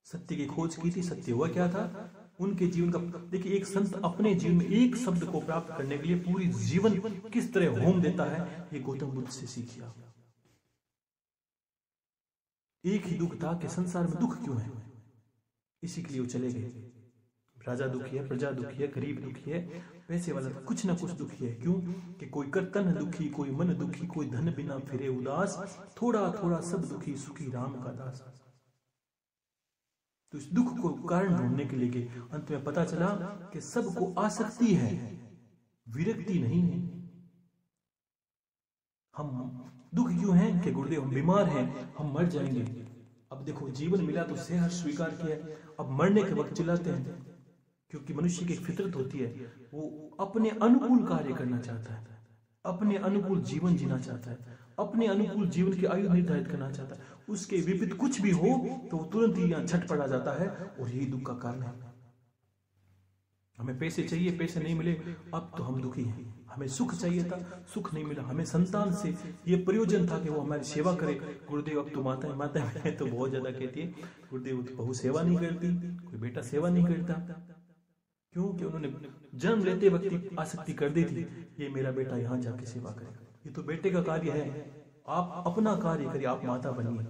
A: सत्य की खोज की थी, सत्य हुआ क्या था उनके जीवन का। देखिए, एक संत अपने जीवन में एक शब्द को प्राप्त करने के लिए पूरी जीवन किस तरह होम देता है, ये गौतम बुद्ध से सीखिए। एक ही दुख था कि संसार में दुख क्यों है, इसी के लिए वो चले गए। राजा दुखी है, प्रजा दुखी है, गरीब दुखी है, पैसे वाला कुछ ना कुछ दुखी है। क्यों? कि कोई कर्तन दुखी, कोई मन दुखी, कोई धन बिना फिरे उदास, थोड़ा थोड़ा सब दुखी, सुखी राम का दास। तो इस दुख को कारण ढूंढने के लिए अंत में पता चला कि सबको आसक्ति है, विरक्ति नहीं है। हम दुख क्यों है कि गुरुदेव हम बीमार हैं, हम मर जाएंगे। अब देखो, जीवन मिला तो सेहत स्वीकार किया, अब मरने के वक्त चिल्लाते हैं। क्योंकि मनुष्य की एक फितरत होती है, वो अपने अनुकूल कार्य करना चाहता है, अपने अनुकूल जीवन जीना चाहता है, अपने अनुकूल जीवन की आयु निर्धारित करना चाहता है। उसके विपरीत कुछ भी हो तो तुरंत ही यहाँ छटपट आ जाता है, और यही दुख का कारण है। हमें पैसे चाहिए, पैसे नहीं मिले, अब तो हम दुखी हैं। हमें सुख चाहिए था, सुख नहीं मिला। हमें संतान से ये प्रयोजन था कि वो हमारी सेवा करे। गुरुदेव अब तो माता है तो बहुत ज्यादा कहती है, गुरुदेव तो बहू सेवा नहीं करती, कोई बेटा सेवा नहीं करता। क्यों? कि उन्होंने जन्म लेते वक्त आसक्ति कर दी थी, ये मेरा बेटा यहाँ जाके सेवा करेगा। ये तो बेटे का कार्य है, आप अपना कार्य करिए। आप माता बनिए,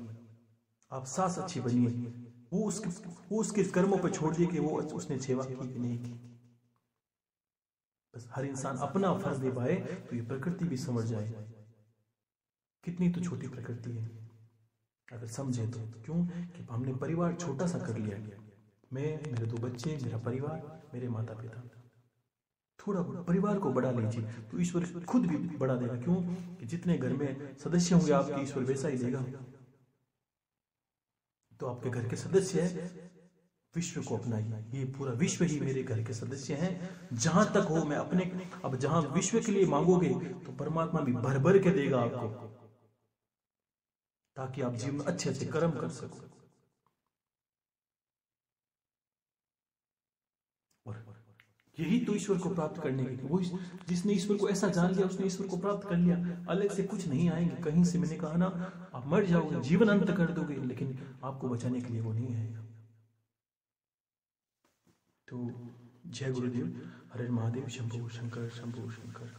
A: आप सास अच्छी बनिए। वो उसके कर्मों पर छोड़ दिए कि वो उसने सेवा की कि नहीं की। बस हर इंसान अपना फर्ज निभाए तो ये प्रकृति भी समझ जाए कितनी तो छोटी प्रकृति है, अगर समझे तो। क्यों? कि हमने परिवार छोटा सा कर लिया। मैं, मेरे 2 बच्चे, मेरा परिवार, मेरे माता पिता। थोड़ा परिवार को बढ़ा लीजिए तो ईश्वर खुद भी बढ़ा देगा। क्यों? कि जितने घर में सदस्य होंगे आपके, ईश्वर वैसा ही देगा। तो आपके घर के सदस्य है, विश्व को अपनाइए। ये पूरा विश्व ही मेरे घर के सदस्य हैं। जहां तक हो मैं अपने, अब जहां विश्व के लिए मांगोगे तो परमात्मा भी भर भर के देगा आपको, ताकि आप जीवन में अच्छे अच्छे कर्म कर सको। और यही तो ईश्वर को प्राप्त करने की, वो जिसने ईश्वर को ऐसा जान लिया उसने ईश्वर को प्राप्त कर लिया। अलग से कुछ नहीं आएंगे कहीं से। मैंने कहा ना, आप मर जाओगे, जीवन अंत कर दोगे, लेकिन आपको बचाने के लिए वो नहीं आएगा। तो जय गुरुदेव, हरे महादेव, शंभो शंकर, शंभो शंकर।